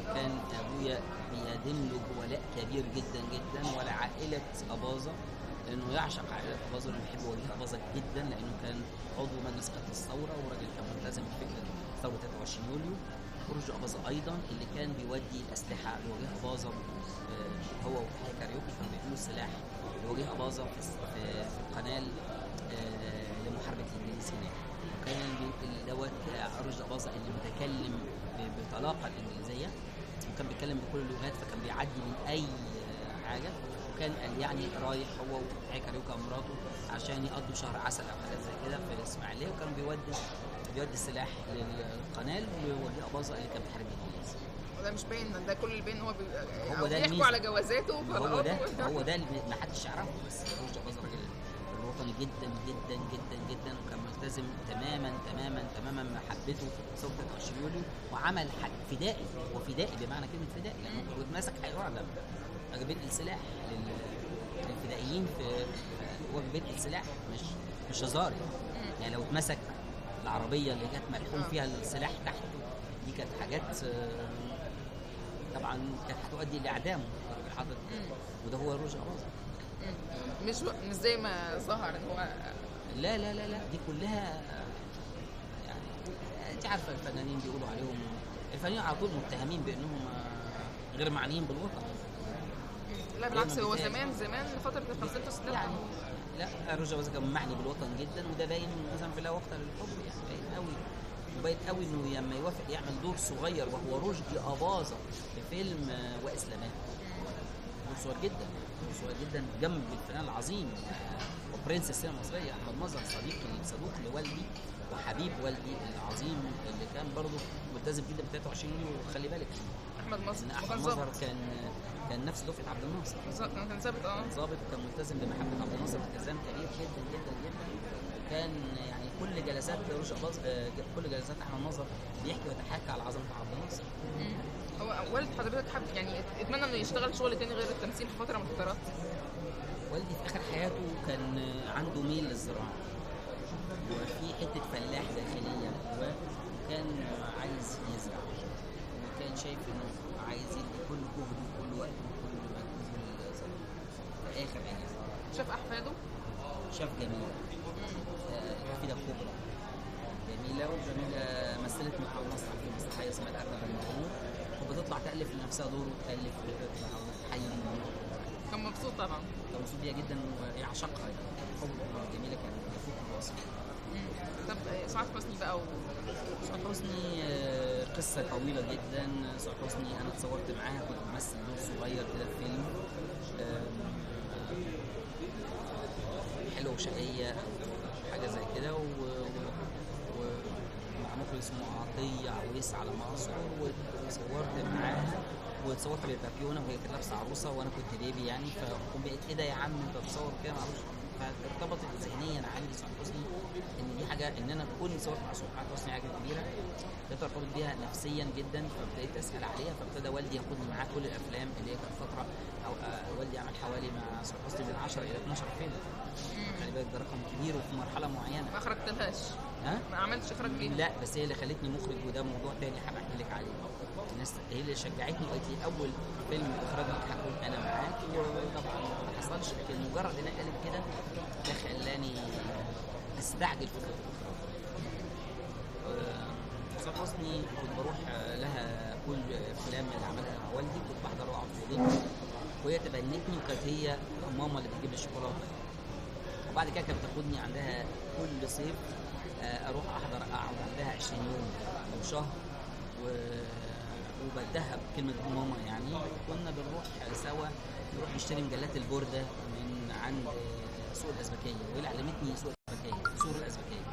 وكان ابويا بيدين له ولاء كبير جدا جدا، ولعائله أباظة، لانه يعشق عائله أباظة ويحب وجيه أباظة جدا، لانه كان عضو مجلس قيادة الثوره وراجل كان ملتزم بفكره ثوره 23 يوليو. ورشدي أباظة ايضا اللي كان بيودي الاسلحه لوجيه أباظة، هو وحي كاريوكي كانوا بيدوا السلاح لوجيه أباظة في القناه لمحاربه الانجليز هناك. وكان دوت رشدي أباظة اللي متكلم بطلاقه الانجليزيه، وكان بيتكلم بكل اللغات، فكان بيعدي من اي حاجه، وكان يعني رايح هو وحي كاريوكا ومراته عشان يقضوا شهر عسل او حاجات زي كده في الاسماعيليه، وكانوا بيودي السلاح للقناه لوجيه أباظة اللي كان بيحارب الانجليز. وده مش باين، ده كل اللي باين هو هو ده بيحكوا على جوازاته. هو ده اللي ما حدش يعرفه، بس رشدي أباظة راجل وطني جدا جدا جدا جدا، وكان ملتزم تماما تماما تماما محبته ثوره 23 يوليو، وعمل فدائي، وفدائي بمعنى كلمه فدائي، لانه لو اتمسك هيعدم. بينقل سلاح للفدائيين، هو بينقل سلاح مش هزار يعني لو اتمسك العربيه اللي كانت ملحوم فيها السلاح تحت، دي كانت حاجات طبعا كانت هتؤدي لاعدامه حضرتك، وده هو رشدي أباظة. مش زي ما ظهر ان هو لا لا لا لا، دي كلها يعني انت عارفه الفنانين بيقولوا عليهم، الفنانين على طول متهمين بانهم غير معنيين بالوطن. لا بالعكس، هو زمان فتره الخمسينات والستينات يعني لا، رشدي أباظة كان معني بالوطن جدا، وده باين مثلا في لا وقت للحب، يعني باين قوي، وباين قوي انه لما يوافق يعمل دور صغير وهو رشدي أباظة في فيلم وإسلامات، دور صغير جدا جنب الفنان العظيم وبرنس السينما المصريه احمد مظهر، صدوق لوالدي وحبيب والدي العظيم، اللي كان برضه ملتزم جدا ب 23 يوليو. وخلي بالك احمد مظهر كان نفس دفعه عبد الناصر، كان ظابط ظابط، وكان ملتزم بمحبه عبد الناصر، التزام كبير جدا جدا جدا. وكان يعني كل جلسات رشا باظ كل جلسات احمد ناظر بيحكي ويتحكى على عظمه عبد الناصر. هو والد حضرتك حابب يعني اتمنى انه يشتغل شغل تاني غير التمثيل في فتره من الفترات؟ والدي في اخر حياته كان عنده ميل للزراعه، وفي حته فلاح داخليه جواه، وكان عايز يزرع، وكان شايف انه عايز يدي كل جهده وكل وقته وكل مجهوده للزراعه في اخر ايام. شاف احفاده؟ شاف جميله، الحفيده الكبرى جميله، وجميله مثلت مع المسرح في مسرحيه اسمها الارنب المغمور، وبتطلع تالف لنفسها دور وتالف وتطلع وتحيي. كان مبسوط طبعا. كان مبسوط بيها جدا ويعشقها يعني، حب جميله كان يفوق الوصف. طب سعاد حسني بقى سعاد حسني قصة طويلة جدا. سعاد حسني أنا اتصورت معاها، كنت بمثل دور صغير كده في فيلم حلوة وشقية أو حاجة زي كده، ومع مخرج اسمه عطية عويس على ما أذكر، وصورت معاها واتصورت بالبابيونة وهي كانت لابسة عروسة وأنا كنت بيبي يعني، فبقيت إيه ده يا عم أنت بتصور كده معرفش، فارتبطت ذهنيا عندي سعاد حسني ان دي حاجه، ان انا اكون صورت مع سعاد حسني حاجه كبيره، بقيت ارتبط بيها نفسيا جدا، فبدأت اسال عليها، فابتدى والدي ياخدني معاه كل الافلام اللي هي كانت فتره، او والدي عمل حوالي مع سعاد حسني من 10 الى 12 فيلم. خلي بالك ده رقم كبير وفي مرحله معينه. ما اخرجتلهاش؟ ما عملتش اخراج ليها؟ لا، بس هي اللي خلتني مخرج، وده موضوع تاني حابب احكي لك عليه. الناس هي اللي شجعتني وقالت لي اول فيلم اخراج لك هكون انا معاك، وطبعا ما حصلش، لكن مجرد ان قالت كده ده خلاني استعجل في الخطوه. سعاد حسني كنت بروح لها كل الافلام اللي عملها مع والدي، كنت بحضر واقعد في اوضتي وهي تبنتني، وكانت هي ماما اللي بتجيب لي الشوكولاته. وبعد كده كانت بتاخدني عندها كل صيف اروح اقعد عندها 20 يوم او شهر، وبدها بكلمه ماما يعني. كنا بنروح سوا نروح نشتري مجلات البورده من عند سوق الازبكيه، وهي اللي علمتني سوق الازبكيه.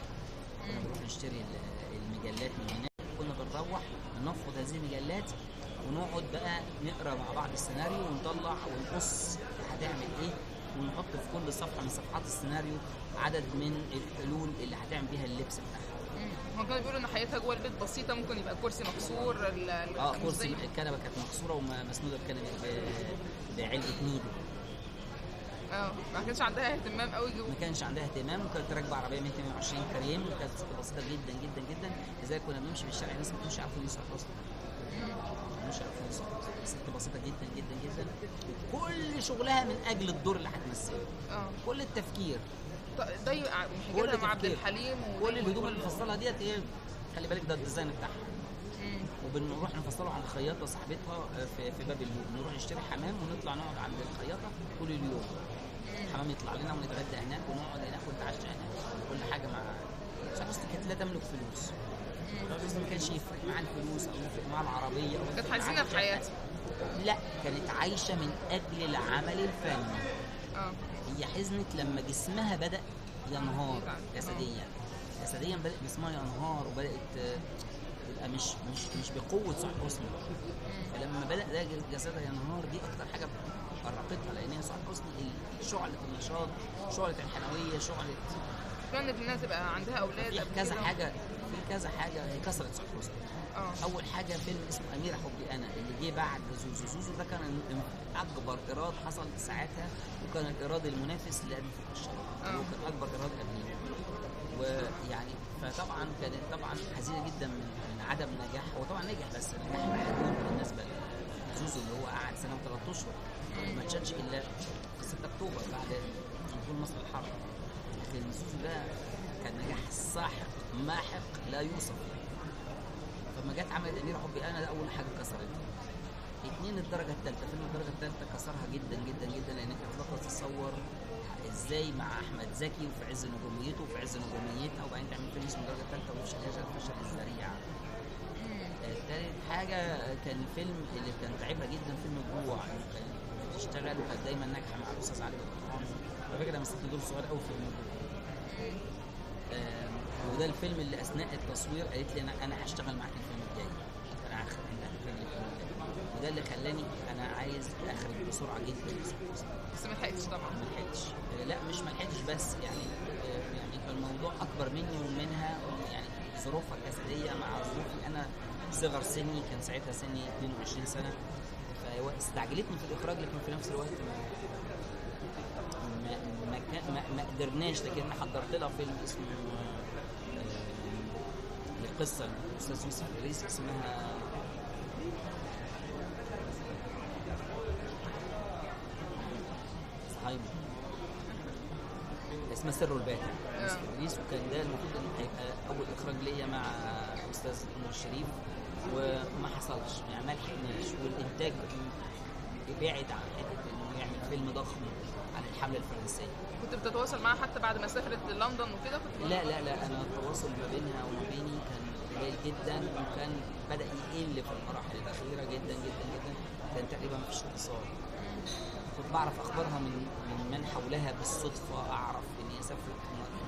كنا بنروح نشتري المجلات من هناك، كنا بنروح ننفض هذه المجلات ونقعد بقى نقرا مع بعض السيناريو ونطلع ونقص هتعمل ايه، ونحط في كل صفحه من صفحات السيناريو عدد من الحلول اللي هتعمل بيها اللبس بتاعها. هو كانوا بيقولوا ان حياتها جوه البيت بسيطه، ممكن يبقى الكرسي مكسور، كرسي الكنبه كانت مكسوره ومسنوده بكنبه بعلقه نيدو. ما كانش عندها اهتمام قوي جوه. ما كانش عندها اهتمام، وكانت راكبه عربيه 220 كريم، وكانت بسيطه جدا جدا جدا، لذلك كنا بنمشي في الشارع الناس ما كانوش يعرفوا سعاد حسني. مش عارفين ست بسيطه جدا جدا جدا، وكل شغلها من اجل الدور اللي هتمثله. كل التفكير ده حاجتها مع عبد الحليم، كل الهدوم اللي بنفصلها ديت ايه، خلي بالك ده الديزاين بتاعها. وبنروح نفصله عند خياطه صاحبتها في باب اللوق، نروح نشتري حمام ونطلع نقعد عند الخياطه طول اليوم. الحمام يطلع لنا ونتغدى هناك ونقعد هناك ونتعشى هناك، كل حاجه مع سعاد حسني. كانت لا تملك فلوس، ما كانش يفرق معاها الفلوس او يفرق معاها العربيه، او كانت حزينه في حياتها. لا، كانت عايشه من اجل العمل الفني. هي حزنت لما جسمها بدا ينهار جسديا بدا جسمها ينهار، وبدات تبقى مش بقوه سعاد حسني. فلما بدا ده جسدها ينهار، دي اكتر حاجه فرقتها، لان هي سعاد حسني شعله النشاط، شعله الحنويه، شعله كانت انها تبقى عندها اولاد. في كذا حاجه هي كسرت سعاد حسني. اول حاجه فيلم اسمه اميره حبي انا، اللي جه بعد زوزو ده كان اكبر ايراد حصل ساعتها، وكان الايراد المنافس لابي فوق الشرق، وكان اكبر ايراد قبليه. ويعني فطبعا كانت حزينه جدا من عدم نجاح. هو طبعا نجح، بس نجاح محدود بالنسبه لزوزو اللي هو قعد سنه و3 اشهر ما اتشالش الا في 6 اكتوبر بعد دخول مصر الحرب. لكن زوزو ده كان نجاح ساحق ماحق لا يوصف. فلما جت عملت اميره حبي انا، ده اول حاجه كسرتها. 2 الدرجه الثالثه، فيلم الدرجه الثالثه كسرها جدا جدا جدا، لان كانت فتره تتصور ازاي مع احمد زكي وفي عز نجوميته وفي عز نجوميتها، وبعدين تعمل فيلم اسمه الدرجه الثالثه وفشل الفشل الذريع. ثالث حاجه كان الفيلم اللي كان تعبها جدا فيلم الجوع، كانت بتشتغل وكانت دايما ناجحه مع الاستاذ علي الطحان. على فكره مثلت دور صغير قوي في فيلم الجوع. وده الفيلم اللي اثناء التصوير قالت لي انا هشتغل معاك الفيلم الجاي، انا هخليك الفيلم الجاي. وده اللي خلاني انا عايز اخرج بسرعه جدا. بس ما لحقتش طبعا. ما لحقتش، لا مش ما لحقتش بس يعني يعني الموضوع اكبر مني ومنها، يعني ظروفها الجسديه مع ظروفي انا، صغر سني كان ساعتها سني 22 سنه، فاستعجلتني في الاخراج، لكن في نفس الوقت ما قدرناش. لكن انا حضرت لها فيلم اسمه القصه الاستاذ يوسف ادريس، اسمها اسمها سر الباتع يوسف ادريس، وكان ده المفروض انه هيبقى اول اخراج ليا مع استاذ نور الشريف، وما حصلش يعني ما لحقناش، والانتاج بعد عن حته انه يعمل فيلم ضخم عن الحمله الفرنسيه. كنت بتتواصل معاها حتى بعد ما سافرت لندن وكده؟ لا انا التواصل ما بينها وما بيني كان قليل جدا، وكان بدا يقل في المراحل الاخيره جدا جدا جدا، كان تقريبا ما فيش اتصال. كنت بعرف اخبارها من حولها بالصدفه، اعرف ان هي سافرت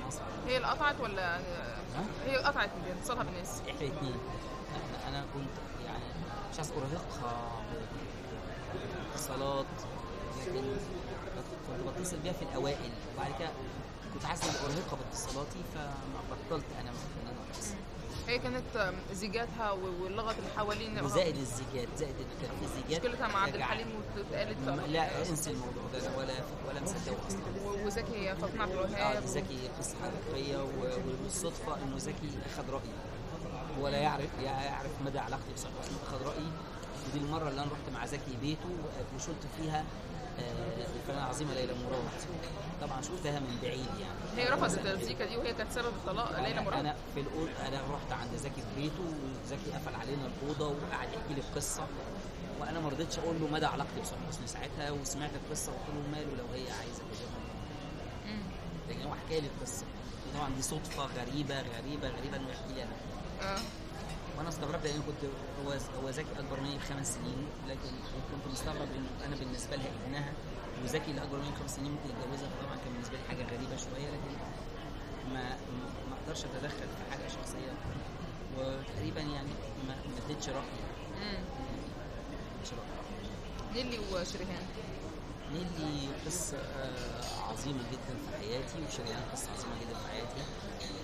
مصر. هي اللي قطعت ولا هي قطعت اتصالها بالناس؟ احنا الاثنين. انا كنت يعني مش عايز ارهقها باتصالات، لكن كنت بتصل بيها في الاوائل، وبعد كده كنت عايز ارهقها باتصالاتي، فبطلت انا ان انا اتصل. هي كانت زيجاتها واللغط اللي حوالين، وزائد الزيجات، زائد كان في زيجات مشكلتها مع عبد الحليم واتقالت لا انسي الموضوع ده ولا مصدقه اصلا. وزكي فاطمه عبد الوهاب. زكي قصه حقيقيه، والصدفه انه زكي اخذ رايي، هو لا يعرف مدى علاقتي بصاحب حسني، اخذ رايي. ودي المره اللي انا رحت مع زكي بيته وشلت فيها الفنانه العظيمه ليلى مراد، طبعا شفتها من بعيد يعني. هي رفضت الزيكه دي وهي كانت سبب الطلاق ليلى مراد. انا رحت عند زكي في بيته، وزكي قفل علينا الاوضه وقعد يحكي لي القصه، وانا ما رضيتش اقول له مدى علاقتي بصاحب حسني ساعتها، وسمعت القصه وقلت له ماله لو هي عايزه كده، لكن هو حكى لي القصه. طبعا دي صدفه غريبه انه يحكي لي انا. وانا استغربت لان كنت هو زكي اكبر مني ب5 سنين، لكن كنت مستغرب انه انا بالنسبه لها ابنها، وزكي اللي اكبر مني ب5 سنين ممكن يتجوزها، طبعا كان بالنسبه لي حاجه غريبه شويه، لكن ما اقدرش اتدخل في حاجه شخصيه، وتقريبا يعني ما اديتش رايي. نيلي وشريهان. نيلي قصة عظيمة جدا في حياتي، وشريهان قصة عظيمة جدا في حياتي.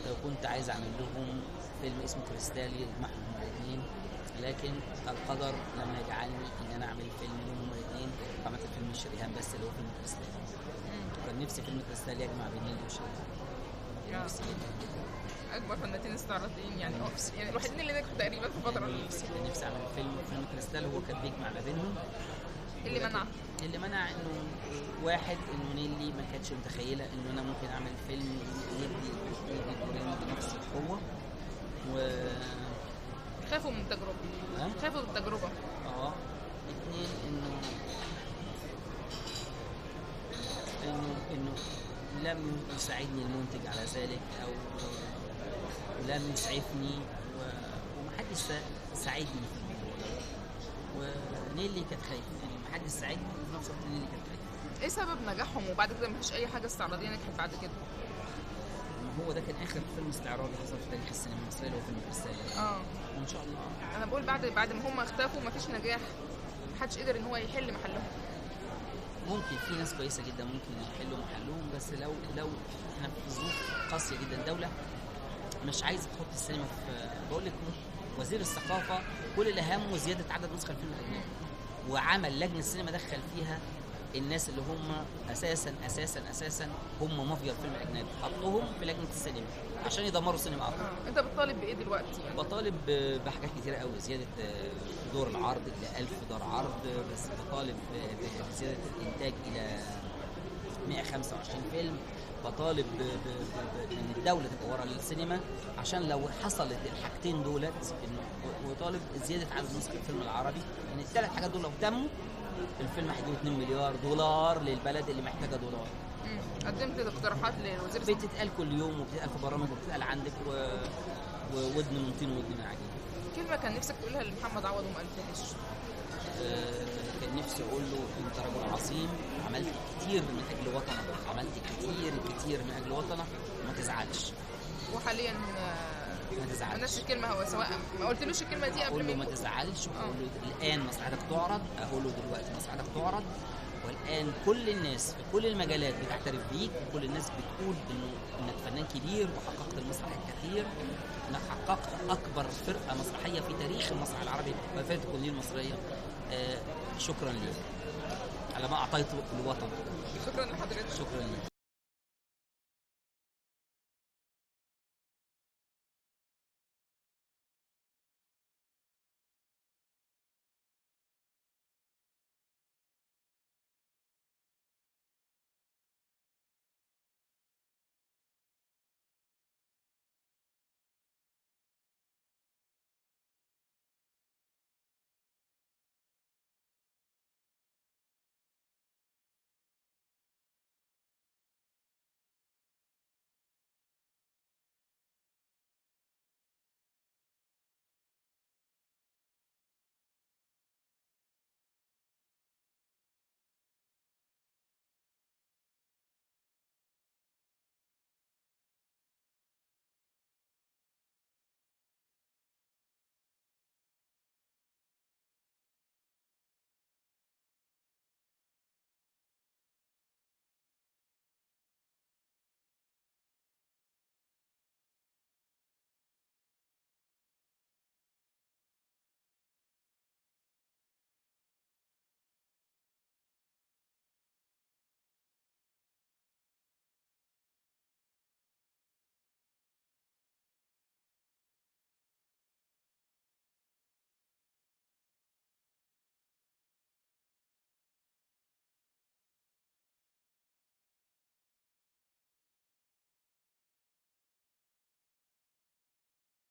لو كنت عايز أعمل لهم فيلم اسمه كريستالي يجمعهم الاثنين، لكن القدر لما يجعلني إن أنا أعمل فيلم لهم الاثنين، عملت فيلم شريهان بس اللي هو فيلم كريستالي. كان نفسي فيلم كريستالي يجمع بين نيلي وشريهان. نفسي جدا. أكبر فنانين استعراضيين يعني الوحيدين اللي نجحوا تقريبا في فترة. نفسي أعمل فيلم كريستالي، هو كان بيجمع ما بينهم. اللي منع انه واحد، انه نيلي ما كانتش متخيله انه انا ممكن اعمل فيلم يدي دورين بنفس القوه، خافوا من التجربه. خافوا من التجربه. اثنين انه لم يساعدني المنتج على ذلك، او لم يسعفني، ومحدش ساعدني في الموضوع ده. ونيلي كانت خايفه، يعني محدش ساعدني، وفي نفس الوقت نيلي كانت خايفه. ايه سبب نجاحهم وبعد كده مفيش اي حاجه استعراضيه نجحت بعد كده؟ هو ده كان اخر فيلم استعراضي حصل في تاريخ السينما المصريه، اللي هو فيلم كريستالي. وان شاء الله انا بقول بعد ما هم اختفوا مفيش نجاح، محدش قدر ان هو يحل محلهم. ممكن في ناس كويسه جدا ممكن يحلوا محلهم، بس لو احنا في ظروف قاسيه جدا، دوله مش عايز تحط السينما في، بقول لك وزير الثقافه كل اللي همه زياده عدد نسخ الفيلم الاجنبي، وعمل لجنه السينما دخل فيها الناس اللي هم اساسا هم مافيا الفيلم الاجنبي، حطوهم في لجنه السينما عشان يدمروا السينما اكتر. انت بتطالب بايه دلوقتي يعني؟ بطالب بحاجات كتيره قوي، زياده دور العرض الى 1000 دور عرض، بس بطالب بزياده الانتاج الى 125 فيلم، بطالب ان الدوله تبقى ورا السينما عشان لو حصلت الحاجتين دولت، وطالب زياده عدد نسخ الفيلم العربي، ان الثلاث حاجات دول لو تموا الفيلم هيجيب 2 مليار دولار للبلد اللي محتاجه دولار. قدمت اقتراحات لوزير بتتقال كل يوم، وبتتقال في برامج، وبتتقال عندك، وودن من طين ودن من عجين. كلمه كان نفسك تقولها لمحمد عوض وما قلتهاش؟ كان نفسي اقول له انت رجل عظيم، عملت كتير من اجل وطنك، عملت كتير من اجل وطنك، ما تزعلش. وحاليا ما تزعلش. نفس الكلمه، هو سواء ما قلتلوش الكلمه دي قبل اقول له ما ما تزعلش، واقول له الان مسرحيتك تعرض، اقول له دلوقتي مسرحيتك تعرض، والان كل الناس في كل المجالات بتعترف بيك، وكل الناس بتقول انك فنان كبير وحققت المسرح الكثير، انك حققت اكبر فرقه مسرحيه في تاريخ المسرح العربي وفرقه الكوميديا المصريه. شكرا ليك على ما اعطيته للوطن. شكرا لحضرتك. شكرا ليك.